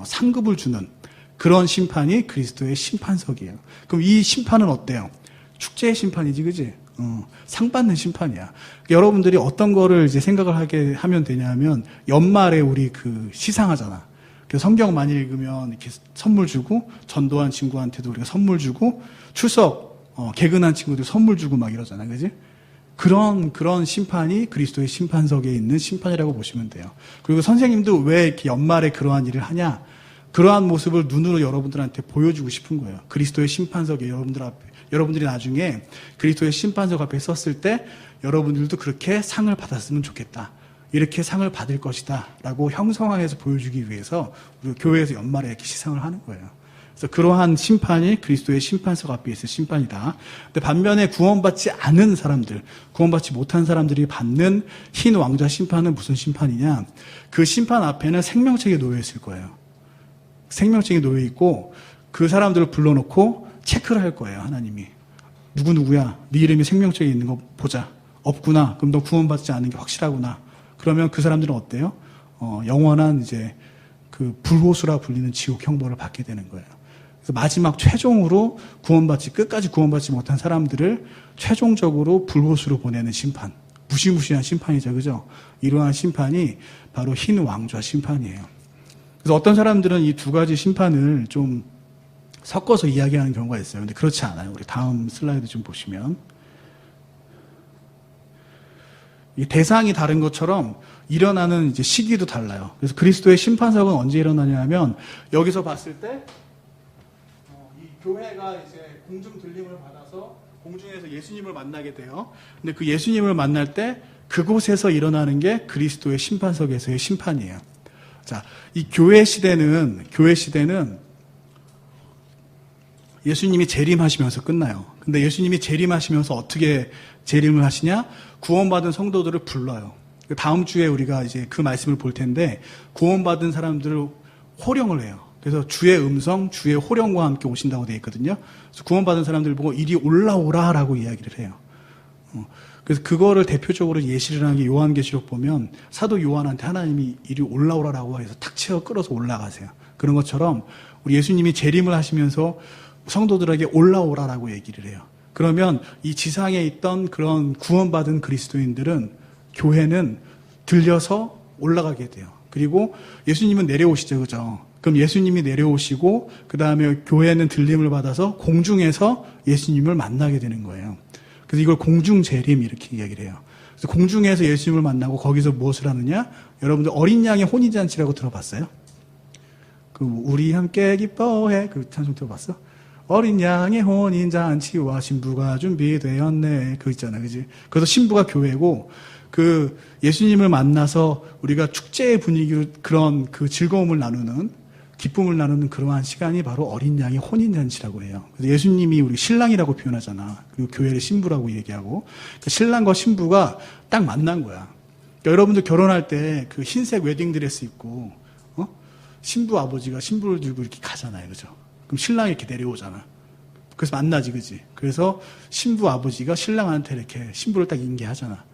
상급을 주는 그런 심판이 그리스도의 심판석이에요. 그럼 이 심판은 어때요? 축제의 심판이지, 그지? 상 받는 심판이야. 여러분들이 어떤 거를 이제 생각을 하게 하면 되냐면, 연말에 우리 시상하잖아. 그래서 성경 많이 읽으면 이렇게 선물 주고, 전도한 친구한테도 우리가 선물 주고, 출석, 개근한 친구들 선물 주고 막 이러잖아. 그지? 그런 심판이 그리스도의 심판석에 있는 심판이라고 보시면 돼요. 그리고 선생님도 왜 이렇게 연말에 그러한 일을 하냐? 그러한 모습을 눈으로 여러분들한테 보여주고 싶은 거예요. 그리스도의 심판석에 여러분들이 나중에 그리스도의 심판석 앞에 섰을 때 여러분들도 그렇게 상을 받았으면 좋겠다. 이렇게 상을 받을 것이다. 라고 형성화해서 보여주기 위해서 우리 교회에서 연말에 이렇게 시상을 하는 거예요. 그래서 그러한 심판이 그리스도의 심판석 앞에 있을 심판이다. 근데 반면에 구원받지 않은 사람들, 구원받지 못한 사람들이 받는 흰 왕좌 심판은 무슨 심판이냐? 그 심판 앞에는 생명책이 놓여 있을 거예요. 생명책이 놓여 있고 그 사람들을 불러놓고 체크를 할 거예요. 하나님이. 누구야? 네 이름이 생명책에 있는 거 보자. 없구나. 그럼 너 구원받지 않은 게 확실하구나. 그러면 그 사람들은 어때요? 영원한 이제 그 불호수라 불리는 지옥 형벌을 받게 되는 거예요. 그래서 마지막 최종으로 끝까지 구원받지 못한 사람들을 최종적으로 불호수로 보내는 심판. 무시무시한 심판이죠. 그죠? 이러한 심판이 바로 흰 왕좌 심판이에요. 그래서 어떤 사람들은 이 두 가지 심판을 좀 섞어서 이야기하는 경우가 있어요. 근데 그렇지 않아요. 우리 다음 슬라이드 좀 보시면. 이 대상이 다른 것처럼 일어나는 이제 시기도 달라요. 그래서 그리스도의 심판석은 언제 일어나냐면 여기서 봤을 때 이 교회가 이제 공중 들림을 받아서 공중에서 예수님을 만나게 돼요. 근데 그 예수님을 만날 때 그곳에서 일어나는 게 그리스도의 심판석에서의 심판이에요. 자, 이 교회 시대는 예수님이 재림하시면서 끝나요. 근데 예수님이 재림하시면서 어떻게 재림을 하시냐? 구원받은 성도들을 불러요. 다음 주에 우리가 이제 그 말씀을 볼 텐데 구원받은 사람들을 호령을 해요. 그래서 주의 음성, 주의 호령과 함께 오신다고 되어 있거든요. 그래서 구원받은 사람들 보고 이리 올라오라라고 이야기를 해요. 그래서 그거를 대표적으로 예시를 하는 게 요한계시록 보면 사도 요한한테 하나님이 이리 올라오라라고 해서 탁 채워 끌어서 올라가세요. 그런 것처럼 우리 예수님이 재림을 하시면서 성도들에게 올라오라라고 얘기를 해요. 그러면 이 지상에 있던 그런 구원받은 그리스도인들은 교회는 들려서 올라가게 돼요. 그리고 예수님은 내려오시죠. 그죠? 그럼 예수님이 내려오시고 그 다음에 교회는 들림을 받아서 공중에서 예수님을 만나게 되는 거예요. 그래서 이걸 공중재림 이렇게 이야기를 해요. 그래서 공중에서 예수님을 만나고 거기서 무엇을 하느냐? 여러분들 어린 양의 혼인잔치라고 들어봤어요? 그 우리 함께 기뻐해 그 찬송 들어봤어? 어린 양의 혼인잔치와 신부가 준비되었네. 그거 있잖아요. 그지? 그래서 신부가 교회고, 그 예수님을 만나서 우리가 축제의 분위기로 그런 그 즐거움을 나누는, 기쁨을 나누는 그러한 시간이 바로 어린 양의 혼인잔치라고 해요. 그래서 예수님이 우리 신랑이라고 표현하잖아. 그리고 교회를 신부라고 얘기하고. 그러니까 신랑과 신부가 딱 만난 거야. 그러니까 여러분들 결혼할 때 그 흰색 웨딩드레스 입고, 신부 아버지가 신부를 들고 이렇게 가잖아요. 그죠? 그럼 신랑이 이렇게 내려오잖아. 그래서 만나지, 그지? 그래서 신부 아버지가 신랑한테 이렇게 신부를 딱 인계하잖아.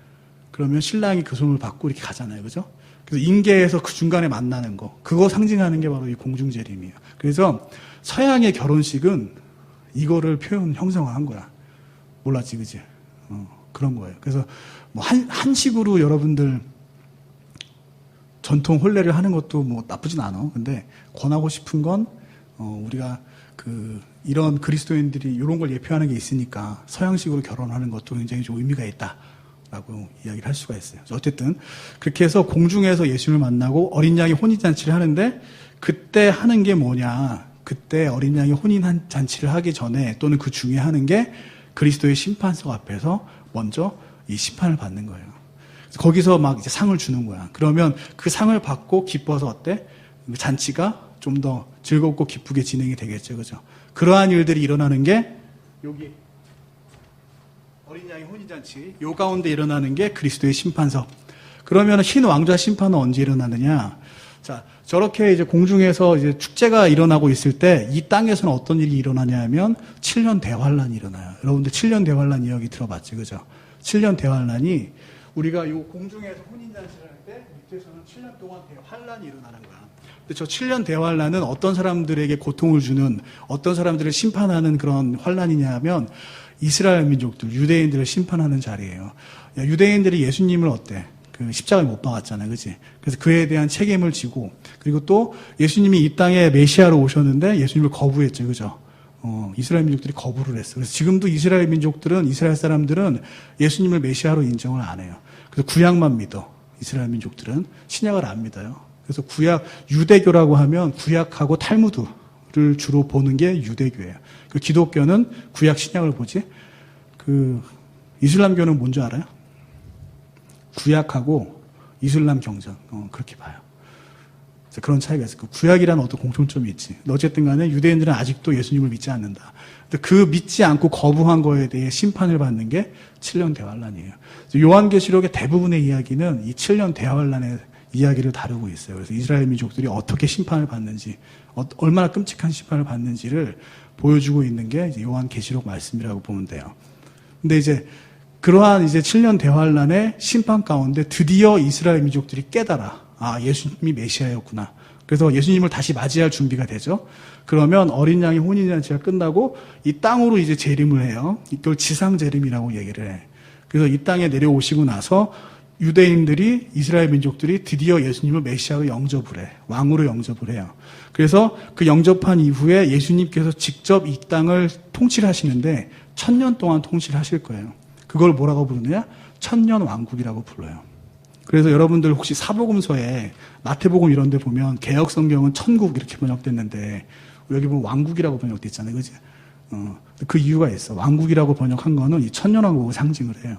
그러면 신랑이 그 손을 받고 이렇게 가잖아요. 그죠? 그래서 인계해서 그 중간에 만나는 거. 그거 상징하는 게 바로 이 공중재림이에요. 그래서 서양의 결혼식은 이거를 형성화한 거야. 몰랐지, 그지? 그런 거예요. 그래서 뭐 한식으로 여러분들 전통 혼례를 하는 것도 뭐 나쁘진 않아. 근데 권하고 싶은 건 우리가 이런 그리스도인들이 이런 걸 예표하는 게 있으니까 서양식으로 결혼하는 것도 굉장히 좀 의미가 있다라고 이야기를 할 수가 있어요. 어쨌든 그렇게 해서 공중에서 예수님을 만나고 어린 양의 혼인잔치를 하는데 그때 하는 게 뭐냐? 그때 어린 양의 혼인잔치를 하기 전에 또는 그 중에 하는 게 그리스도의 심판석 앞에서 먼저 이 심판을 받는 거예요. 그래서 거기서 막 이제 상을 주는 거야. 그러면 그 상을 받고 기뻐서 어때? 잔치가 좀 더 즐겁고 기쁘게 진행이 되겠죠. 그죠? 그러한 일들이 일어나는 게 여기 어린 양의 혼인잔치 요 가운데 일어나는 게 그리스도의 심판석. 그러면 흰 왕좌 심판은 언제 일어나느냐? 자, 저렇게 이제 공중에서 이제 축제가 일어나고 있을 때 이 땅에서는 어떤 일이 일어나냐면 7년 대환란이 일어나요. 여러분들 7년 대환란 이야기 들어봤죠. 그죠? 7년 대환란이 우리가 요 공중에서 혼인잔치를 할 때 밑에서는 7년 동안 대환란이 일어나는 거야. 근데 저 7년 대환란은 어떤 사람들에게 고통을 주는, 어떤 사람들을 심판하는 그런 환란이냐 하면 이스라엘 민족들, 유대인들을 심판하는 자리예요. 유대인들이 예수님을 어때? 그 십자가에 못 박았잖아요. 그치? 그래서 그에 대한 책임을 지고, 그리고 또 예수님이 이 땅에 메시아로 오셨는데 예수님을 거부했죠. 그죠? 이스라엘 민족들이 거부를 했어요. 그래서 지금도 이스라엘 민족들은, 이스라엘 사람들은 예수님을 메시아로 인정을 안 해요. 그래서 구약만 믿어. 이스라엘 민족들은 신약을 안 믿어요. 그래서 유대교라고 하면 구약하고 탈무드를 주로 보는 게 유대교예요. 그 기독교는 구약 신약을 보지. 그 이슬람교는 뭔지 알아요? 구약하고 이슬람 경전. 그렇게 봐요. 그래서 그런 차이가 있어요. 그 구약이라는 어떤 공통점이 있지. 어쨌든 간에 유대인들은 아직도 예수님을 믿지 않는다. 근데 그 믿지 않고 거부한 거에 대해 심판을 받는 게 7년 대환란이에요. 요한계시록의 대부분의 이야기는 이 7년 대환란의 이야기를 다루고 있어요. 그래서 이스라엘 민족들이 어떻게 심판을 받는지, 얼마나 끔찍한 심판을 받는지를 보여주고 있는 게 이제 요한계시록 말씀이라고 보면 돼요. 근데 이제 그러한 이제 7년 대환란의 심판 가운데 드디어 이스라엘 민족들이 깨달아. 아, 예수님이 메시아였구나. 그래서 예수님을 다시 맞이할 준비가 되죠. 그러면 어린 양의 혼인잔치가 끝나고 이 땅으로 이제 재림을 해요. 이걸 지상 재림이라고 얘기를 해. 그래서 이 땅에 내려오시고 나서 유대인들이, 이스라엘 민족들이 드디어 예수님을 메시아로 영접을 해. 왕으로 영접을 해요. 그래서 그 영접한 이후에 예수님께서 직접 이 땅을 통치하시는데 1000년 동안 통치하실 거예요. 그걸 뭐라고 부르느냐? 천년왕국이라고 불러요. 그래서 여러분들 혹시 사복음서에 마태복음 이런 데 보면 개역 성경은 천국 이렇게 번역됐는데 여기 보면 왕국이라고 번역돼 있잖아요. 그지? 그 이유가 있어. 왕국이라고 번역한 거는 이 천년왕국을 상징을 해요.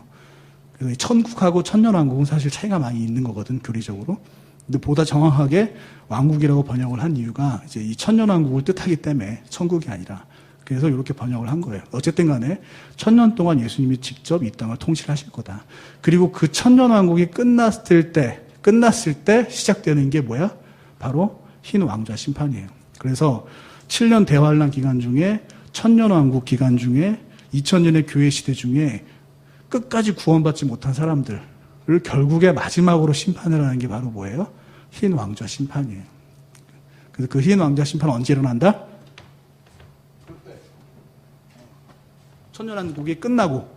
그래서 이 천국하고 천년왕국은 사실 차이가 많이 있는 거거든, 교리적으로. 근데 보다 정확하게 왕국이라고 번역을 한 이유가 이제 이 천년왕국을 뜻하기 때문에 천국이 아니라 그래서 이렇게 번역을 한 거예요. 어쨌든 간에 1000년 동안 예수님이 직접 이 땅을 통치를 하실 거다. 그리고 그 천년왕국이 끝났을 때 시작되는 게 뭐야? 바로 흰 왕좌 심판이에요. 그래서 7년 대환란 기간 중에 천년왕국 기간 중에 2000년의 교회 시대 중에 끝까지 구원받지 못한 사람들을 결국에 마지막으로 심판을 하는 게 바로 뭐예요? 흰 왕좌 심판이에요. 그래서 그 흰 왕좌 심판은 언제 일어난다? 천년왕국이 끝나고.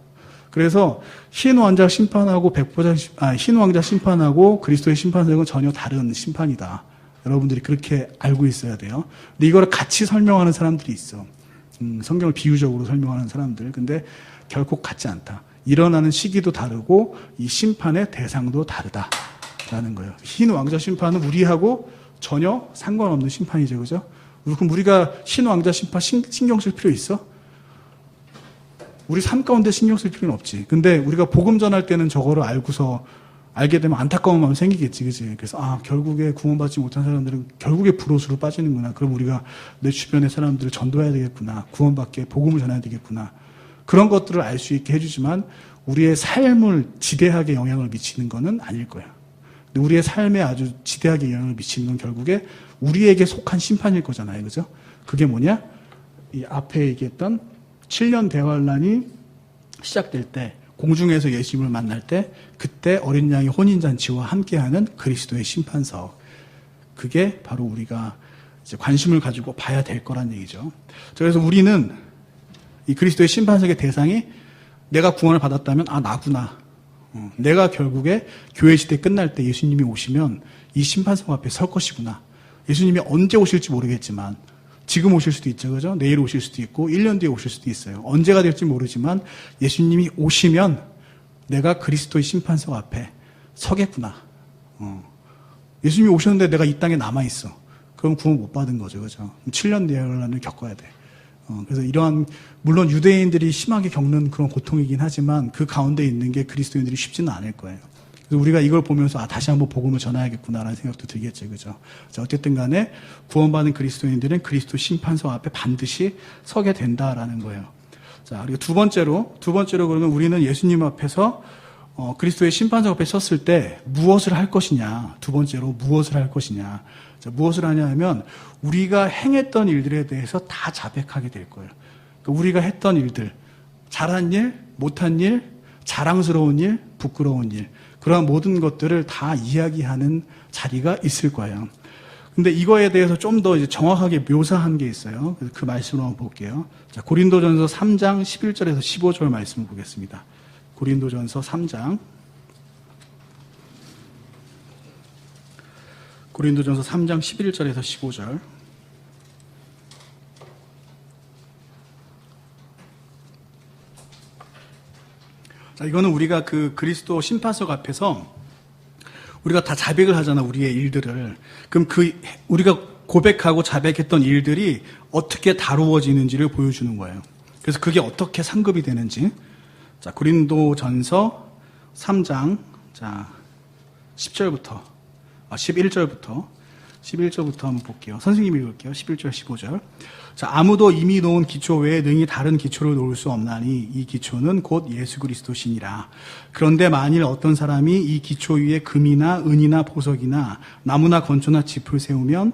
그래서 흰 왕자 심판하고 흰 왕자 심판하고 그리스도의 심판은 전혀 다른 심판이다. 여러분들이 그렇게 알고 있어야 돼요. 근데 이걸 같이 설명하는 사람들이 있어. 성경을 비유적으로 설명하는 사람들. 근데 결코 같지 않다. 일어나는 시기도 다르고 이 심판의 대상도 다르다라는 거예요. 흰 왕자 심판은 우리하고 전혀 상관없는 심판이죠. 그죠? 그럼 우리가 흰 왕자 심판 신경 쓸 필요 있어? 우리 삶 가운데 신경 쓸 필요는 없지. 근데 우리가 복음 전할 때는 저거를 알게 되면 안타까운 마음이 생기겠지. 그치? 그래서, 결국에 구원받지 못한 사람들은 결국에 불옷으로 빠지는구나. 그럼 우리가 내 주변의 사람들을 전도해야 되겠구나. 구원받게 복음을 전해야 되겠구나. 그런 것들을 알 수 있게 해주지만 우리의 삶을 지대하게 영향을 미치는 것은 아닐 거야. 근데 우리의 삶에 아주 지대하게 영향을 미치는 건 결국에 우리에게 속한 심판일 거잖아요. 그죠? 그게 뭐냐? 이 앞에 얘기했던 7년 대환란이 시작될 때, 공중에서 예수님을 만날 때, 그때 어린 양의 혼인잔치와 함께하는 그리스도의 심판석. 그게 바로 우리가 이제 관심을 가지고 봐야 될 거란 얘기죠. 그래서 우리는 이 그리스도의 심판석의 대상이 내가 구원을 받았다면, 나구나. 내가 결국에 교회 시대 끝날 때 예수님이 오시면 이 심판석 앞에 설 것이구나. 예수님이 언제 오실지 모르겠지만, 지금 오실 수도 있죠. 그죠? 내일 오실 수도 있고 1년 뒤에 오실 수도 있어요. 언제가 될지 모르지만 예수님이 오시면 내가 그리스도의 심판석 앞에 서겠구나. 예수님이 오셨는데 내가 이 땅에 남아있어. 그럼 구원 못 받은 거죠. 그죠? 7년 대환란을 겪어야 돼. 그래서 이러한, 물론 유대인들이 심하게 겪는 그런 고통이긴 하지만 그 가운데 있는 게 그리스도인들이 쉽지는 않을 거예요. 그래서 우리가 이걸 보면서 다시 한번 복음을 전해야겠구나라는 생각도 들겠죠. 그죠? 자, 어쨌든 간에 구원받은 그리스도인들은 그리스도 심판석 앞에 반드시 서게 된다라는 거예요. 자, 그리고 두 번째로 그러면 우리는 예수님 앞에서 그리스도의 심판석 앞에 섰을 때 무엇을 할 것이냐. 두 번째로 무엇을 할 것이냐. 자, 무엇을 하냐 하면 우리가 행했던 일들에 대해서 다 자백하게 될 거예요. 그러니까 우리가 했던 일들, 잘한 일, 못한 일, 자랑스러운 일, 부끄러운 일, 그러한 모든 것들을 다 이야기하는 자리가 있을 거예요. 근데 이거에 대해서 좀 더 이제 정확하게 묘사한 게 있어요. 그래서 그 말씀을 한번 볼게요. 자, 고린도전서 3장 11절에서 15절 말씀을 보겠습니다. 고린도전서 3장 11절에서 15절. 자, 이거는 우리가 그 그리스도 심판석 앞에서 우리가 다 자백을 하잖아, 우리의 일들을. 그럼 우리가 고백하고 자백했던 일들이 어떻게 다루어지는지를 보여주는 거예요. 그래서 그게 어떻게 상급이 되는지. 자, 고린도전서 3장, 자, 11절부터 한번 볼게요. 선생님이 읽을게요. 11절, 15절. 자, 아무도 이미 놓은 기초 외에 능히 다른 기초를 놓을 수 없나니 이 기초는 곧 예수 그리스도시니라. 그런데 만일 어떤 사람이 이 기초 위에 금이나 은이나 보석이나 나무나 건초나 짚을 세우면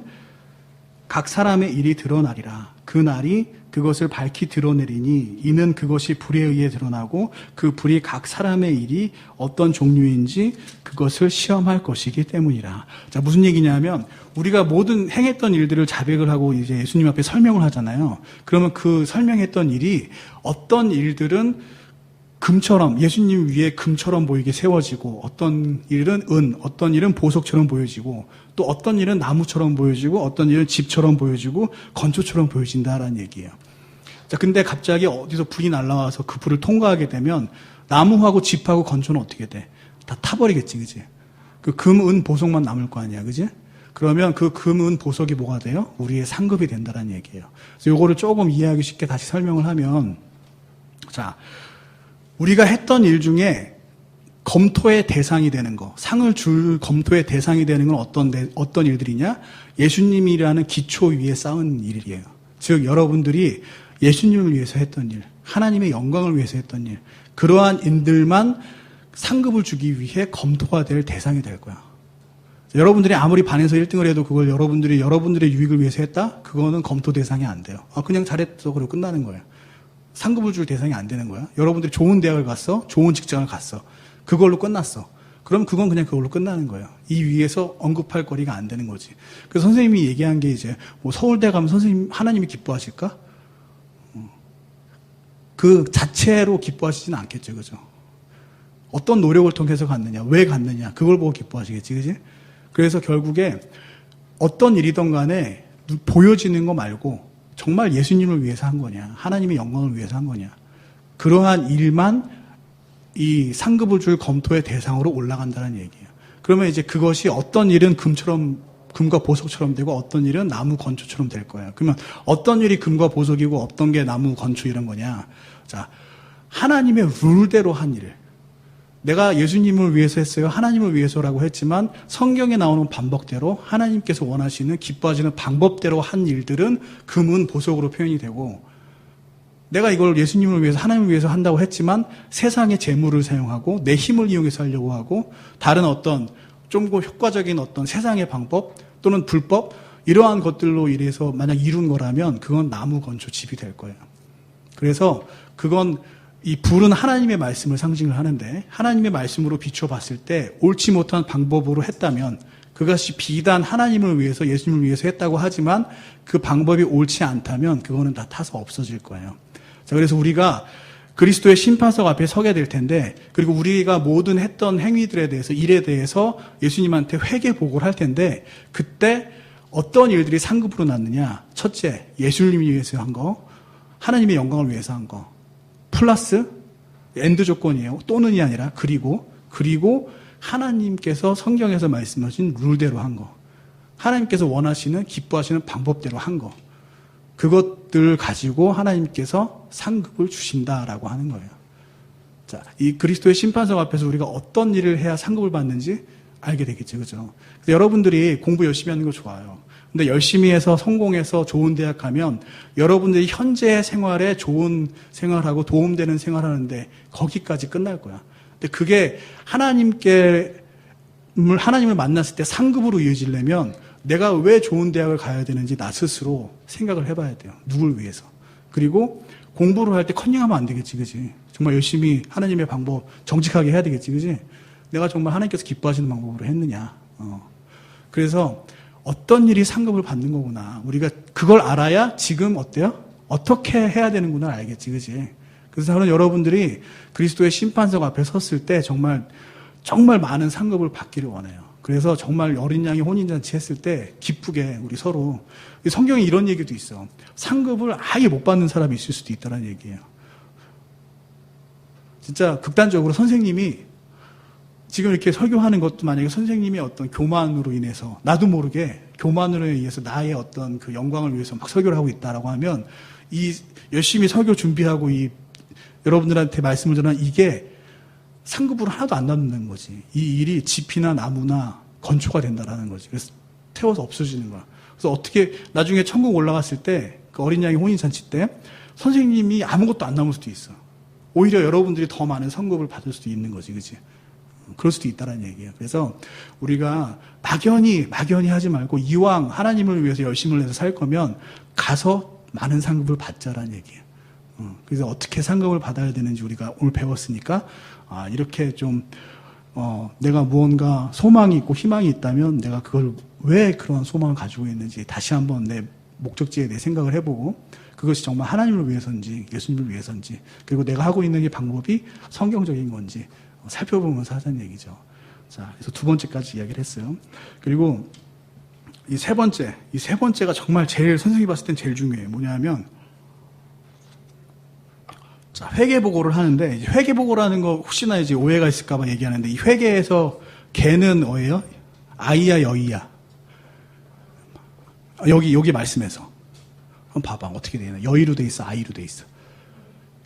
각 사람의 일이 드러나리라. 그 날이 그것을 밝히 드러내리니 이는 그것이 불에 의해 드러나고 그 불이 각 사람의 일이 어떤 종류인지 그것을 시험할 것이기 때문이라. 자, 무슨 얘기냐면 우리가 모든 행했던 일들을 자백을 하고 이제 예수님 앞에 설명을 하잖아요. 그러면 그 설명했던 일이 어떤 일들은 금처럼 예수님 위에 금처럼 보이게 세워지고 어떤 일은 은, 어떤 일은 보석처럼 보여지고 또 어떤 일은 나무처럼 보여지고 어떤 일은 집처럼 보여지고 건초처럼 보여진다라는 얘기예요. 자, 근데 갑자기 어디서 불이 날아와서 그 불을 통과하게 되면 나무하고 집하고 건초는 어떻게 돼? 다 타버리겠지, 그지? 그 금, 은, 보석만 남을 거 아니야, 그지? 그러면 그 금, 은, 보석이 뭐가 돼요? 우리의 상급이 된다라는 얘기예요. 그래서 요거를 조금 이해하기 쉽게 다시 설명을 하면, 자, 우리가 했던 일 중에 검토의 대상이 되는 거, 상을 줄 검토의 대상이 되는 건 어떤 일들이냐? 예수님이라는 기초 위에 쌓은 일이에요. 즉, 여러분들이 예수님을 위해서 했던 일, 하나님의 영광을 위해서 했던 일, 그러한 일들만 상급을 주기 위해 검토가 될 대상이 될 거야. 여러분들이 아무리 반에서 1등을 해도 그걸 여러분들의 유익을 위해서 했다? 그거는 검토 대상이 안 돼요. 그냥 잘했어. 그러고 끝나는 거예요. 상급을 줄 대상이 안 되는 거야. 여러분들이 좋은 대학을 갔어. 좋은 직장을 갔어. 그걸로 끝났어. 그럼 그건 그냥 그걸로 끝나는 거예요. 이 위에서 언급할 거리가 안 되는 거지. 그래서 선생님이 얘기한 게 이제 뭐 서울대 가면 선생님 하나님이 기뻐하실까? 그 자체로 기뻐하시지는 않겠죠. 그죠? 어떤 노력을 통해서 갔느냐, 왜 갔느냐, 그걸 보고 기뻐하시겠지. 그지? 그래서 결국에 어떤 일이든 간에 보여지는 거 말고 정말 예수님을 위해서 한 거냐, 하나님의 영광을 위해서 한 거냐, 그러한 일만 이 상급을 줄 검토의 대상으로 올라간다는 얘기예요. 그러면 이제 그것이 어떤 일은 금과 보석처럼 되고 어떤 일은 나무 건초처럼 될 거예요. 그러면 어떤 일이 금과 보석이고 어떤 게 나무 건초 이런 거냐? 자, 하나님의 룰대로 한 일. 내가 예수님을 위해서 했어요. 하나님을 위해서라고 했지만 성경에 나오는 반복대로 하나님께서 원하시는 기뻐하시는 방법대로 한 일들은 금은 보석으로 표현이 되고, 내가 이걸 예수님을 위해서 하나님을 위해서 한다고 했지만 세상의 재물을 사용하고 내 힘을 이용해서 하려고 하고 다른 어떤 좀 더 효과적인 어떤 세상의 방법 또는 불법 이러한 것들로 인해서 만약 이룬 거라면 그건 나무 건초 집이 될 거예요. 그래서 그건 이 불은 하나님의 말씀을 상징을 하는데 하나님의 말씀으로 비춰봤을 때 옳지 못한 방법으로 했다면 그것이 비단 하나님을 위해서 예수님을 위해서 했다고 하지만 그 방법이 옳지 않다면 그거는 다 타서 없어질 거예요. 자, 그래서 우리가 그리스도의 심판석 앞에 서게 될 텐데, 그리고 우리가 모든 했던 행위들에 대해서, 일에 대해서 예수님한테 회개 보고를 할 텐데, 그때 어떤 일들이 상급으로 났느냐? 첫째, 예수님을 위해서 한 거, 하나님의 영광을 위해서 한 거, 플러스 엔드 조건이에요. 또는이 아니라 그리고 하나님께서 성경에서 말씀하신 룰대로 한 거, 하나님께서 원하시는 기뻐하시는 방법대로 한 거, 그것들을 가지고 하나님께서 상급을 주신다라고 하는 거예요. 자, 이 그리스도의 심판석 앞에서 우리가 어떤 일을 해야 상급을 받는지 알게 되겠죠. 그죠? 그래서 여러분들이 공부 열심히 하는 거 좋아요. 근데 열심히 해서 성공해서 좋은 대학 가면 여러분들이 현재 생활에 좋은 생활하고 도움되는 생활하는데 거기까지 끝날 거야. 근데 그게 하나님을 만났을 때 상급으로 이어지려면 내가 왜 좋은 대학을 가야 되는지 나 스스로 생각을 해봐야 돼요. 누굴 위해서. 그리고 공부를 할 때 컨닝하면 안 되겠지, 그지? 정말 열심히 하나님의 방법 정직하게 해야 되겠지, 그지? 내가 정말 하나님께서 기뻐하시는 방법으로 했느냐. 그래서 어떤 일이 상급을 받는 거구나. 우리가 그걸 알아야 지금 어때요? 어떻게 해야 되는구나 알겠지, 그지? 그래서 저는 여러분들이 그리스도의 심판석 앞에 섰을 때 정말 많은 상급을 받기를 원해요. 그래서 정말 어린 양이 혼인잔치 했을 때 기쁘게 우리 서로, 성경에 이런 얘기도 있어. 상급을 아예 못 받는 사람이 있을 수도 있다는 얘기예요. 진짜 극단적으로 선생님이 지금 이렇게 설교하는 것도 만약에 선생님의 어떤 교만으로 인해서 나도 모르게 교만으로 의해서 나의 어떤 그 영광을 위해서 막 설교를 하고 있다라고 하면 이 열심히 설교 준비하고 이 여러분들한테 말씀을 전한 이게 상급으로 하나도 안 남는 거지. 이 일이 지피나 나무나 건초가 된다라는 거지. 그래서 태워서 없어지는 거야. 그래서 어떻게 나중에 천국 올라갔을 때 그 어린 양의 혼인잔치 때 선생님이 아무것도 안 남을 수도 있어. 오히려 여러분들이 더 많은 성급을 받을 수도 있는 거지, 그렇지? 그럴 수도 있다라는 얘기예요. 그래서 우리가 막연히 하지 말고 이왕 하나님을 위해서 열심을 내서 살 거면 가서 많은 상급을 받자라는 얘기예요. 그래서 어떻게 상급을 받아야 되는지 우리가 오늘 배웠으니까 이렇게 좀 내가 무언가 소망이 있고 희망이 있다면 내가 그걸 왜 그런 소망을 가지고 있는지 다시 한번 내 목적지에 대해 생각을 해보고 그것이 정말 하나님을 위해서인지 예수님을 위해서인지 그리고 내가 하고 있는 이 방법이 성경적인 건지 살펴보면서 하자는 얘기죠. 자, 그래서 두 번째까지 이야기를 했어요. 그리고 이 세 번째가 정말 제일 선생님이 봤을 땐 제일 중요해요. 뭐냐면 자, 회계보고를 하는데 회계보고라는 거 혹시나 이제 오해가 있을까봐 얘기하는데 이 회계에서 개는 뭐예요? 아이야 여이야? 여기 말씀에서 한번 봐봐 어떻게 되나? 여이로 돼 있어, 아이로 돼 있어?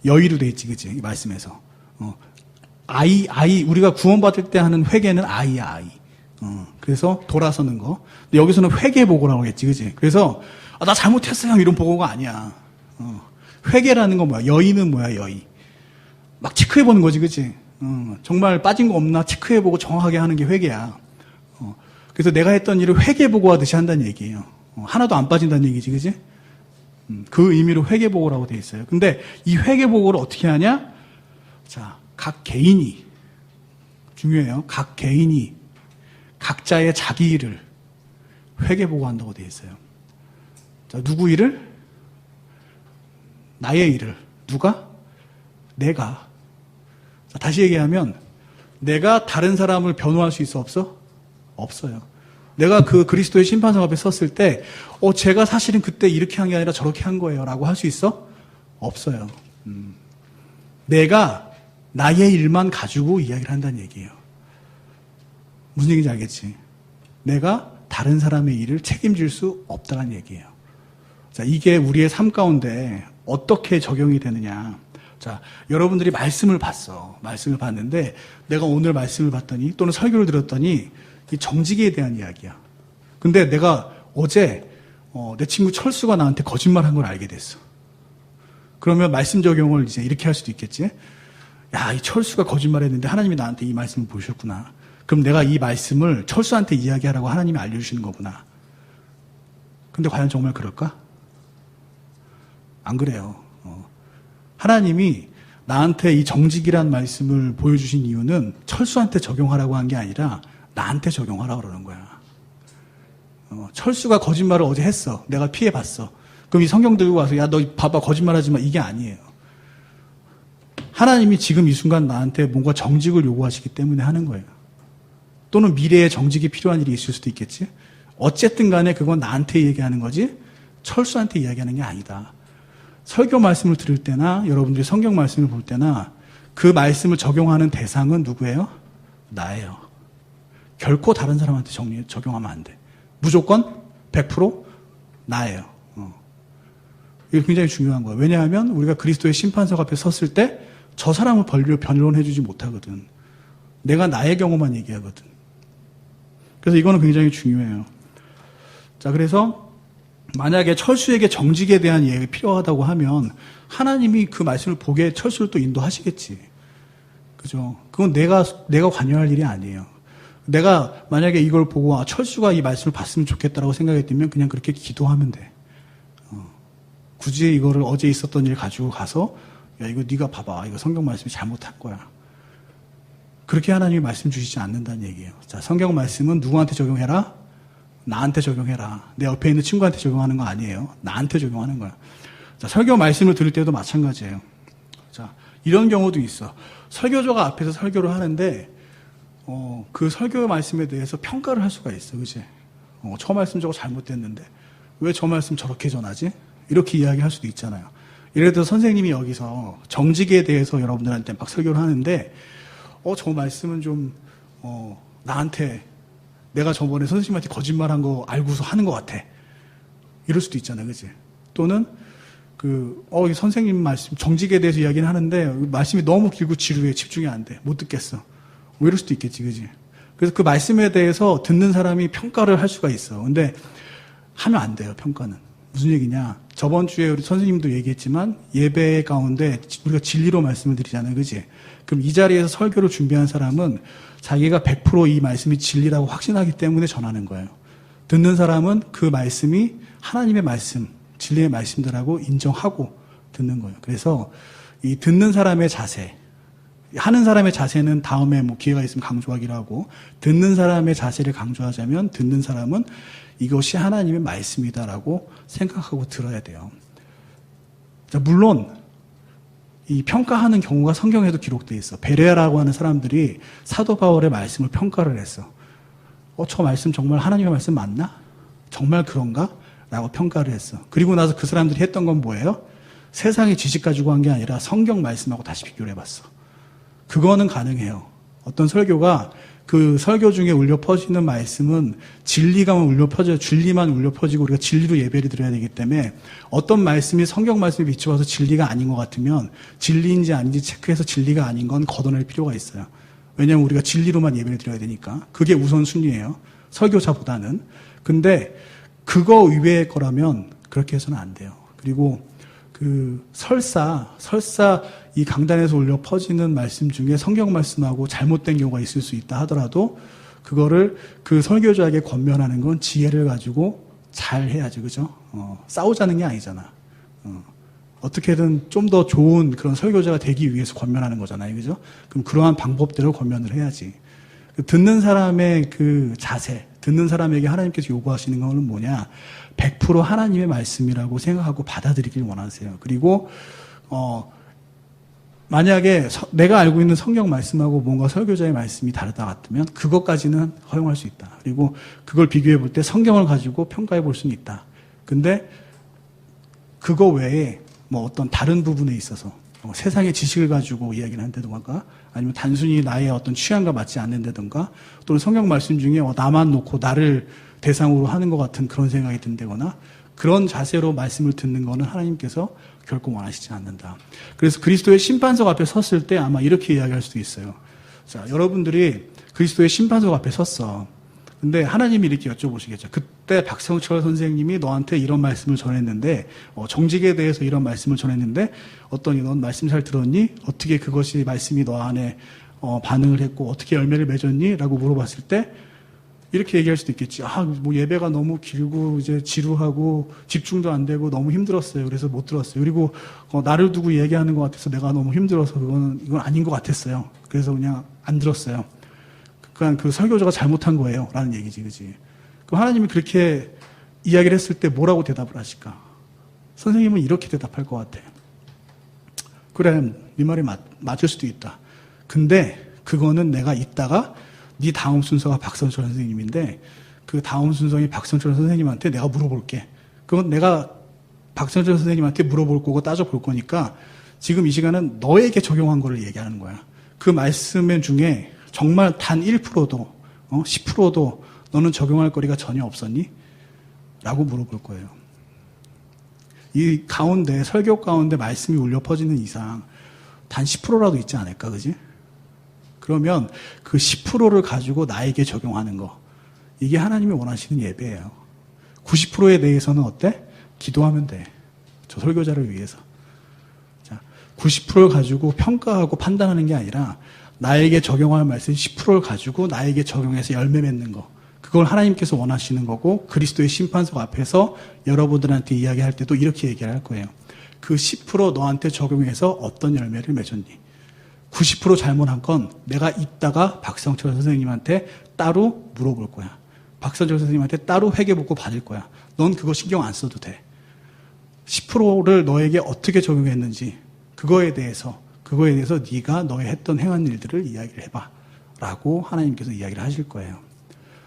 여이로 돼 있지, 그치? 이 말씀에서 아이 우리가 구원받을 때 하는 회계는 아이야 아이. 그래서 돌아서는 거. 근데 여기서는 회계보고라고 했지, 그치? 그래서 나 잘못했어요 이런 보고가 아니야. 회계라는 건 뭐야? 여의는 뭐야, 여의? 막 체크해보는 거지, 그치? 정말 빠진 거 없나 체크해보고 정확하게 하는 게 회계야. 그래서 내가 했던 일을 회계보고 하듯이 한다는 얘기예요. 하나도 안 빠진다는 얘기지, 그치? 그 의미로 회계보고라고 돼 있어요. 근데 이 회계보고를 어떻게 하냐? 자, 각 개인이, 중요해요. 각 개인이 각자의 자기 일을 회계보고한다고 돼 있어요. 자, 누구 일을? 나의 일을. 누가? 내가. 자, 다시 얘기하면 내가 다른 사람을 변호할 수 있어 없어? 없어요. 내가 그 그리스도의 심판석 앞에 섰을 때 제가 사실은 그때 이렇게 한 게 아니라 저렇게 한 거예요 라고 할 수 있어? 없어요. 내가 나의 일만 가지고 이야기를 한다는 얘기예요. 무슨 얘기인지 알겠지? 내가 다른 사람의 일을 책임질 수 없다는 얘기예요. 자, 이게 우리의 삶 가운데 어떻게 적용이 되느냐. 자, 여러분들이 말씀을 봤어. 말씀을 봤는데 내가 오늘 말씀을 봤더니 또는 설교를 들었더니 이 정직에 대한 이야기야. 근데 내가 어제 내 친구 철수가 나한테 거짓말한 걸 알게 됐어. 그러면 말씀 적용을 이제 이렇게 할 수도 있겠지. 야, 이 철수가 거짓말했는데 하나님이 나한테 이 말씀을 보셨구나. 그럼 내가 이 말씀을 철수한테 이야기하라고 하나님이 알려주시는 거구나. 근데 과연 정말 그럴까? 안 그래요. 하나님이 나한테 이 정직이란 말씀을 보여주신 이유는 철수한테 적용하라고 한 게 아니라 나한테 적용하라고 그러는 거야. 철수가 거짓말을 어제 했어. 내가 피해봤어. 그럼 이 성경 들고 와서 야, 너 봐봐 거짓말하지 마. 이게 아니에요. 하나님이 지금 이 순간 나한테 뭔가 정직을 요구하시기 때문에 하는 거예요. 또는 미래에 정직이 필요한 일이 있을 수도 있겠지. 어쨌든 간에 그건 나한테 얘기하는 거지 철수한테 이야기하는 게 아니다. 설교 말씀을 들을 때나 여러분들이 성경 말씀을 볼 때나 그 말씀을 적용하는 대상은 누구예요? 나예요. 결코 다른 사람한테 적용하면 안 돼. 무조건 100% 나예요. 이게 굉장히 중요한 거예요. 왜냐하면 우리가 그리스도의 심판석 앞에 섰을 때 저 사람을 변론해주지 못하거든. 내가 나의 경우만 얘기하거든. 그래서 이거는 굉장히 중요해요. 자, 그래서 만약에 철수에게 정직에 대한 이해가 필요하다고 하면 하나님이 그 말씀을 보게 철수를 또 인도하시겠지. 그죠? 그건 내가 관여할 일이 아니에요. 내가 만약에 이걸 보고 철수가 이 말씀을 봤으면 좋겠다라고 생각했다면 그냥 그렇게 기도하면 돼. 굳이 이거를 어제 있었던 일 가지고 가서 야 이거 네가 봐봐. 이거 성경 말씀이 잘못한 거야. 그렇게 하나님이 말씀 주시지 않는다는 얘기예요. 자, 성경 말씀은 누구한테 적용해라? 나한테 적용해라. 내 옆에 있는 친구한테 적용하는 거 아니에요. 나한테 적용하는 거야. 자, 설교 말씀을 들을 때도 마찬가지예요. 자, 이런 경우도 있어. 설교자가 앞에서 설교를 하는데 그 설교 말씀에 대해서 평가를 할 수가 있어. 그치? 저 말씀 저거 잘못됐는데 왜 저 말씀 저렇게 전하지? 이렇게 이야기할 수도 있잖아요. 예를 들어 선생님이 여기서 정직에 대해서 여러분들한테 막 설교를 하는데 저 말씀은 좀 나한테 내가 저번에 선생님한테 거짓말한 거 알고서 하는 것 같아. 이럴 수도 있잖아요, 그지? 또는 이 선생님 말씀 정직에 대해서 이야기는 하는데 말씀이 너무 길고 지루해, 집중이 안 돼, 못 듣겠어. 뭐 이럴 수도 있겠지, 그지? 그래서 그 말씀에 대해서 듣는 사람이 평가를 할 수가 있어. 근데 하면 안 돼요, 평가는. 무슨 얘기냐? 저번 주에 우리 선생님도 얘기했지만 예배 가운데 우리가 진리로 말씀을 드리잖아요, 그지? 그럼 이 자리에서 설교를 준비한 사람은 자기가 100% 이 말씀이 진리라고 확신하기 때문에 전하는 거예요. 듣는 사람은 그 말씀이 하나님의 말씀, 진리의 말씀들하고 인정하고 듣는 거예요. 그래서 이 듣는 사람의 자세, 하는 사람의 자세는 다음에 뭐 기회가 있으면 강조하기로 하고, 듣는 사람의 자세를 강조하자면 듣는 사람은 이것이 하나님의 말씀이다라고 생각하고 들어야 돼요. 자, 물론 이 평가하는 경우가 성경에도 기록되어 있어. 베레아라고 하는 사람들이 사도 바울의 말씀을 평가를 했어. 저 말씀 정말 하나님의 말씀 맞나? 정말 그런가? 라고 평가를 했어. 그리고 나서 그 사람들이 했던 건 뭐예요? 세상의 지식 가지고 한 게 아니라 성경 말씀하고 다시 비교를 해봤어. 그거는 가능해요. 어떤 설교가 그 설교 중에 울려 퍼지는 말씀은 진리가만 울려 퍼져요. 진리만 울려 퍼지고 우리가 진리로 예배를 드려야 되기 때문에 어떤 말씀이 성경 말씀에 비추어서 진리가 아닌 것 같으면 진리인지 아닌지 체크해서 진리가 아닌 건 걷어낼 필요가 있어요. 왜냐하면 우리가 진리로만 예배를 드려야 되니까. 그게 우선순위예요. 설교자보다는. 근데 그거 의외의 거라면 그렇게 해서는 안 돼요. 그리고 설사 이 강단에서 울려 퍼지는 말씀 중에 성경 말씀하고 잘못된 경우가 있을 수 있다 하더라도 그거를 그 설교자에게 권면하는 건 지혜를 가지고 잘 해야죠. 그죠? 싸우자는 게 아니잖아. 어떻게든 좀 더 좋은 그런 설교자가 되기 위해서 권면하는 거잖아요. 그죠? 그럼 그러한 방법대로 권면을 해야지. 듣는 사람의 그 자세, 듣는 사람에게 하나님께서 요구하시는 것은 뭐냐? 100% 하나님의 말씀이라고 생각하고 받아들이길 원하세요. 그리고 만약에 내가 알고 있는 성경 말씀하고 뭔가 설교자의 말씀이 다르다 같으면 그것까지는 허용할 수 있다. 그리고 그걸 비교해 볼 때 성경을 가지고 평가해 볼 수는 있다. 근데 그거 외에 뭐 어떤 다른 부분에 있어서 세상의 지식을 가지고 이야기를 한다든가 아니면 단순히 나의 어떤 취향과 맞지 않는다든가 또는 성경 말씀 중에 나만 놓고 나를 대상으로 하는 것 같은 그런 생각이 든다거나 그런 자세로 말씀을 듣는 거는 하나님께서 결코 원하시지 않는다. 그래서 그리스도의 심판석 앞에 섰을 때 아마 이렇게 이야기할 수도 있어요. 자, 여러분들이 그리스도의 심판석 앞에 섰어. 근데 하나님이 이렇게 여쭤보시겠죠. 그때 박성철 선생님이 너한테 이런 말씀을 전했는데 정직에 대해서 이런 말씀을 전했는데 어떠니? 넌 말씀 잘 들었니? 어떻게 그것이 말씀이 너 안에 반응을 했고 어떻게 열매를 맺었니? 라고 물어봤을 때 이렇게 얘기할 수도 있겠지. 뭐 예배가 너무 길고 이제 지루하고 집중도 안 되고 너무 힘들었어요. 그래서 못 들었어요. 그리고 나를 두고 얘기하는 것 같아서 내가 너무 힘들어서 이건 아닌 것 같았어요. 그래서 그냥 안 들었어요. 그냥 그 설교자가 잘못한 거예요. 라는 얘기지, 그지? 그럼 하나님이 그렇게 이야기를 했을 때 뭐라고 대답을 하실까? 선생님은 이렇게 대답할 것 같아. 그래, 네 말이 맞을 수도 있다. 근데 그거는 내가 이따가 네 다음 순서가 박성철 선생님인데 그 다음 순서인 박성철 선생님한테 내가 물어볼게. 그건 내가 박성철 선생님한테 물어볼 거고 따져볼 거니까 지금 이 시간은 너에게 적용한 거를 얘기하는 거야. 그 말씀 중에 정말 단 1%도 10%도 너는 적용할 거리가 전혀 없었니? 라고 물어볼 거예요. 이 가운데 설교 가운데 말씀이 울려 퍼지는 이상 단 10%라도 있지 않을까, 그지? 그러면 그 10%를 가지고 나에게 적용하는 거. 이게 하나님이 원하시는 예배예요. 90%에 대해서는 어때? 기도하면 돼. 저 설교자를 위해서. 자, 90%를 가지고 평가하고 판단하는 게 아니라 나에게 적용할 말씀 10%를 가지고 나에게 적용해서 열매 맺는 거. 그걸 하나님께서 원하시는 거고 그리스도의 심판석 앞에서 여러분들한테 이야기할 때도 이렇게 얘기를 할 거예요. 그 10% 너한테 적용해서 어떤 열매를 맺었니? 90% 잘못한 건 내가 이따가 박성철 선생님한테 따로 물어볼 거야. 박성철 선생님한테 따로 회개복고 받을 거야. 넌 그거 신경 안 써도 돼. 10%를 너에게 어떻게 적용했는지 그거에 대해서 네가 너의 했던 행한 일들을 이야기를 해봐. 라고 하나님께서 이야기를 하실 거예요.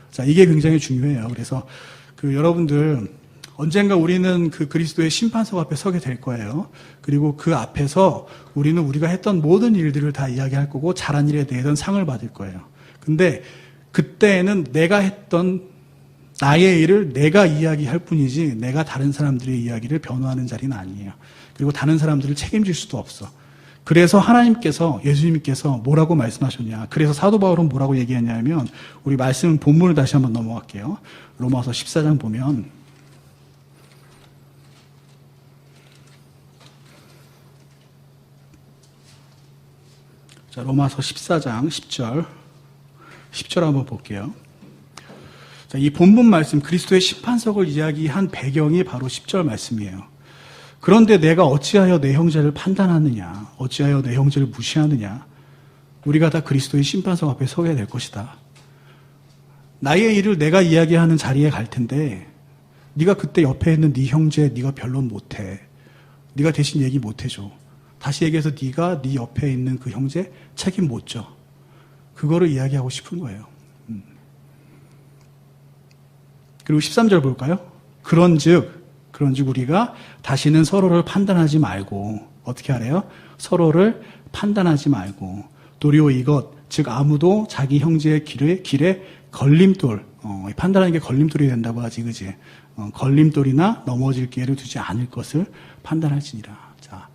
자, 이게 굉장히 중요해요. 그래서 여러분들 언젠가 우리는 그 그리스도의 심판석 앞에 서게 될 거예요. 그리고 그 앞에서 우리는 우리가 했던 모든 일들을 다 이야기할 거고 잘한 일에 대해서는 상을 받을 거예요. 근데 그때는 내가 했던 나의 일을 내가 이야기할 뿐이지 내가 다른 사람들의 이야기를 변호하는 자리는 아니에요. 그리고 다른 사람들을 책임질 수도 없어. 그래서 하나님께서, 예수님께서 뭐라고 말씀하셨냐. 그래서 사도 바울은 뭐라고 얘기했냐면, 우리 말씀 본문을 다시 한번 넘어갈게요. 로마서 14장 보면, 자, 로마서 14장 10절 한번 볼게요. 자, 이 본문 말씀, 그리스도의 심판석을 이야기한 배경이 바로 10절 말씀이에요. 그런데 내가 어찌하여 내 형제를 판단하느냐, 어찌하여 내 형제를 무시하느냐. 우리가 다 그리스도의 심판석 앞에 서게 될 것이다. 나의 일을 내가 이야기하는 자리에 갈 텐데 네가 그때 옆에 있는 네 형제 네가 변론 못해. 네가 대신 얘기 못해줘. 다시 얘기해서 네가 네 옆에 있는 그 형제 책임 못 져. 그거를 이야기하고 싶은 거예요. 그리고 13절 볼까요? 그런즉 우리가 다시는 서로를 판단하지 말고, 어떻게 하래요? 서로를 판단하지 말고 도리어 이것, 즉 아무도 자기 형제의 길에 걸림돌, 판단하는 게 걸림돌이 된다고 하지, 그지? 걸림돌이나 넘어질 기회를 두지 않을 것을 판단할지니라. 자,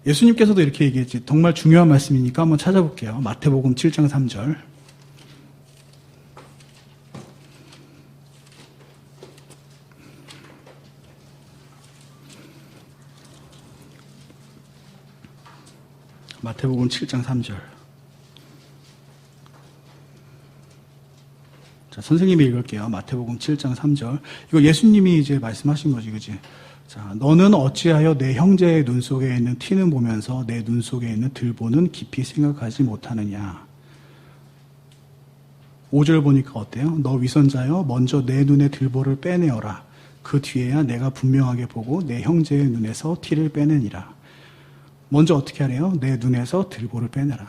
예수님께서도 이렇게 얘기했지. 정말 중요한 말씀이니까 한번 찾아볼게요. 마태복음 7장 3절. 마태복음 7장 3절. 자, 선생님이 읽을게요. 마태복음 7장 3절. 이거 예수님이 이제 말씀하신 거지, 그지? 자, 너는 어찌하여 내 형제의 눈 속에 있는 티는 보면서 내 눈 속에 있는 들보는 깊이 생각하지 못하느냐. 5절 보니까 어때요? 너 위선자여, 먼저 내 눈의 들보를 빼내어라. 그 뒤에야 내가 분명하게 보고 내 형제의 눈에서 티를 빼내니라. 먼저 어떻게 하래요? 내 눈에서 들보를 빼내라.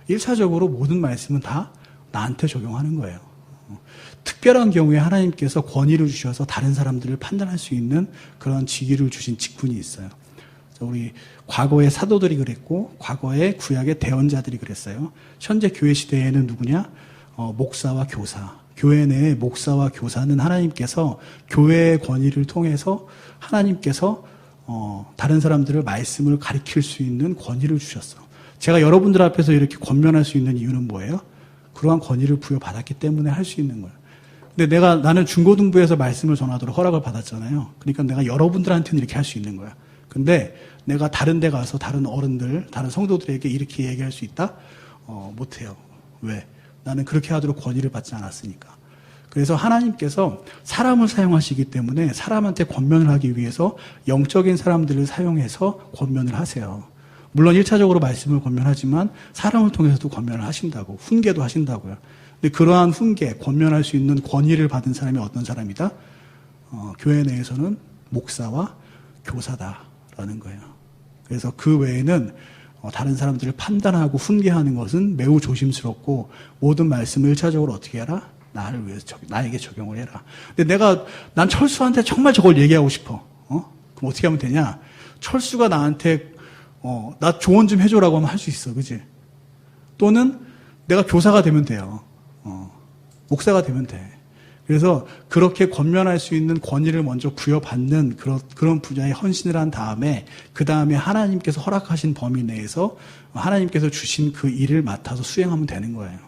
1차적으로 모든 말씀은 다 나한테 적용하는 거예요. 특별한 경우에 하나님께서 권위를 주셔서 다른 사람들을 판단할 수 있는 그런 직위를 주신 직분이 있어요. 우리 과거의 사도들이 그랬고, 과거의 구약의 대언자들이 그랬어요. 현재 교회 시대에는 누구냐? 목사와 교사. 교회 내의 목사와 교사는 하나님께서 교회의 권위를 통해서 하나님께서 다른 사람들을 말씀을 가리킬 수 있는 권위를 주셨어. 제가 여러분들 앞에서 이렇게 권면할 수 있는 이유는 뭐예요? 그러한 권위를 부여받았기 때문에 할 수 있는 거예요. 근데 나는 중고등부에서 말씀을 전하도록 허락을 받았잖아요. 그러니까 내가 여러분들한테는 이렇게 할 수 있는 거야. 근데 내가 다른 데 가서 다른 어른들, 다른 성도들에게 이렇게 얘기할 수 있다? 못해요. 왜? 나는 그렇게 하도록 권위를 받지 않았으니까. 그래서 하나님께서 사람을 사용하시기 때문에 사람한테 권면을 하기 위해서 영적인 사람들을 사용해서 권면을 하세요. 물론 1차적으로 말씀을 권면하지만 사람을 통해서도 권면을 하신다고, 훈계도 하신다고요. 근데 그러한 훈계, 권면할 수 있는 권위를 받은 사람이 어떤 사람이다? 교회 내에서는 목사와 교사다라는 거예요. 그래서 그 외에는 다른 사람들을 판단하고 훈계하는 것은 매우 조심스럽고, 모든 말씀을 1차적으로 어떻게 해라? 나를 위해서 나에게 적용을 해라. 근데 난 철수한테 정말 저걸 얘기하고 싶어. 그럼 어떻게 하면 되냐? 철수가 나한테 나 조언 좀 해줘라고 하면 할 수 있어, 그지? 또는 내가 교사가 되면 돼요. 목사가 되면 돼. 그래서 그렇게 권면할 수 있는 권위를 먼저 부여받는 그런 분야에 헌신을 한 다음에, 그 다음에 하나님께서 허락하신 범위 내에서 하나님께서 주신 그 일을 맡아서 수행하면 되는 거예요.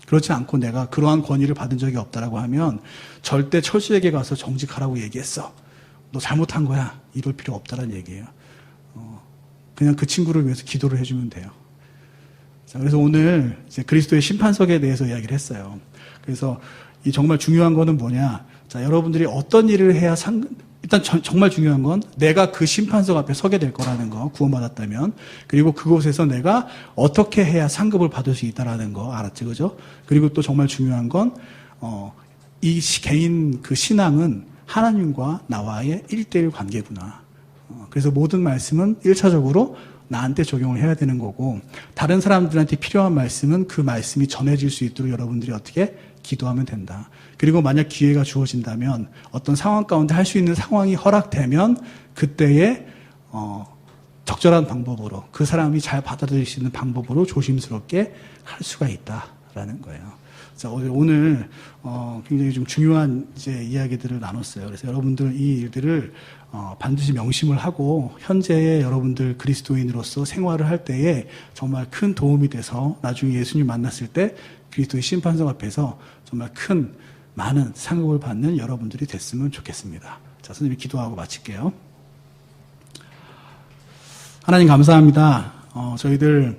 그렇지 않고 내가 그러한 권위를 받은 적이 없다라고 하면 절대 철수에게 가서 정직하라고 얘기했어. 너 잘못한 거야. 이럴 필요 없다라는 얘기예요. 그냥 그 친구를 위해서 기도를 해주면 돼요. 자, 그래서 오늘 이제 그리스도의 심판석에 대해서 이야기를 했어요. 그래서 이 정말 중요한 거는 뭐냐? 자, 여러분들이 어떤 일을 해야 일단 정말 중요한 건 내가 그 심판석 앞에 서게 될 거라는 거, 구원받았다면. 그리고 그곳에서 내가 어떻게 해야 상급을 받을 수 있다라는 거, 알았지, 그죠? 그리고 또 정말 중요한 건 이 개인 그 신앙은 하나님과 나와의 1:1 관계구나. 그래서 모든 말씀은 1차적으로 나한테 적용을 해야 되는 거고, 다른 사람들한테 필요한 말씀은 그 말씀이 전해질 수 있도록 여러분들이 어떻게 기도하면 된다. 그리고 만약 기회가 주어진다면, 어떤 상황 가운데 할 수 있는 상황이 허락되면 그때에 적절한 방법으로 그 사람이 잘 받아들일 수 있는 방법으로 조심스럽게 할 수가 있다라는 거예요. 자, 오늘 굉장히 좀 중요한 이제 이야기들을 나눴어요. 그래서 여러분들 이 일들을 반드시 명심을 하고 현재의 여러분들 그리스도인으로서 생활을 할 때에 정말 큰 도움이 돼서 나중에 예수님 만났을 때 그리스도의 심판석 앞에서 정말 많은 상급을 받는 여러분들이 됐으면 좋겠습니다. 자, 선생님이 기도하고 마칠게요. 하나님 감사합니다. 저희들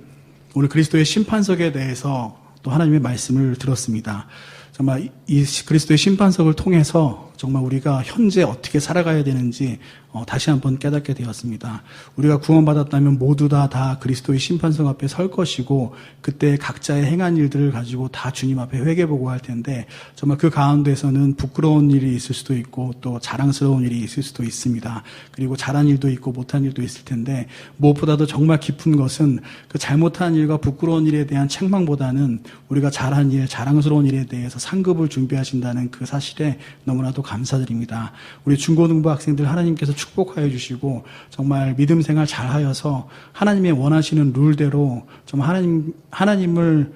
오늘 그리스도의 심판석에 대해서 또 하나님의 말씀을 들었습니다. 정말 이 그리스도의 심판석을 통해서 정말 우리가 현재 어떻게 살아가야 되는지 다시 한번 깨닫게 되었습니다. 우리가 구원받았다면 모두 다 그리스도의 심판석 앞에 설 것이고 그때 각자의 행한 일들을 가지고 다 주님 앞에 회개보고 할 텐데 정말 그 가운데서는 부끄러운 일이 있을 수도 있고 또 자랑스러운 일이 있을 수도 있습니다. 그리고 잘한 일도 있고 못한 일도 있을 텐데 무엇보다도 정말 깊은 것은 그 잘못한 일과 부끄러운 일에 대한 책망보다는 우리가 잘한 일, 자랑스러운 일에 대해서 상급을 준비하신다는 그 사실에 너무나도 감사드립니다. 우리 중고등부 학생들 하나님께서 축복하여 주시고 정말 믿음 생활 잘하여서 하나님의 원하시는 룰대로 정말 하나님께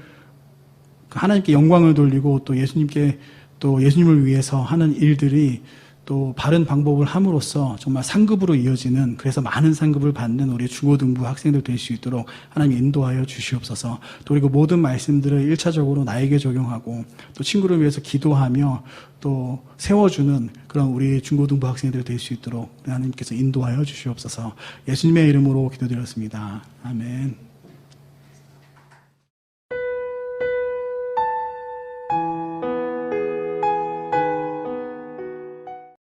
영광을 돌리고 또 예수님을 위해서 하는 일들이 또 바른 방법을 함으로써 정말 상급으로 이어지는 그래서 많은 상급을 받는 우리 중고등부 학생들 될 수 있도록 하나님 인도하여 주시옵소서. 또 그리고 모든 말씀들을 1차적으로 나에게 적용하고 또 친구를 위해서 기도하며 또 세워주는 그런 우리 중고등부 학생들 될 수 있도록 하나님께서 인도하여 주시옵소서. 예수님의 이름으로 기도드렸습니다. 아멘.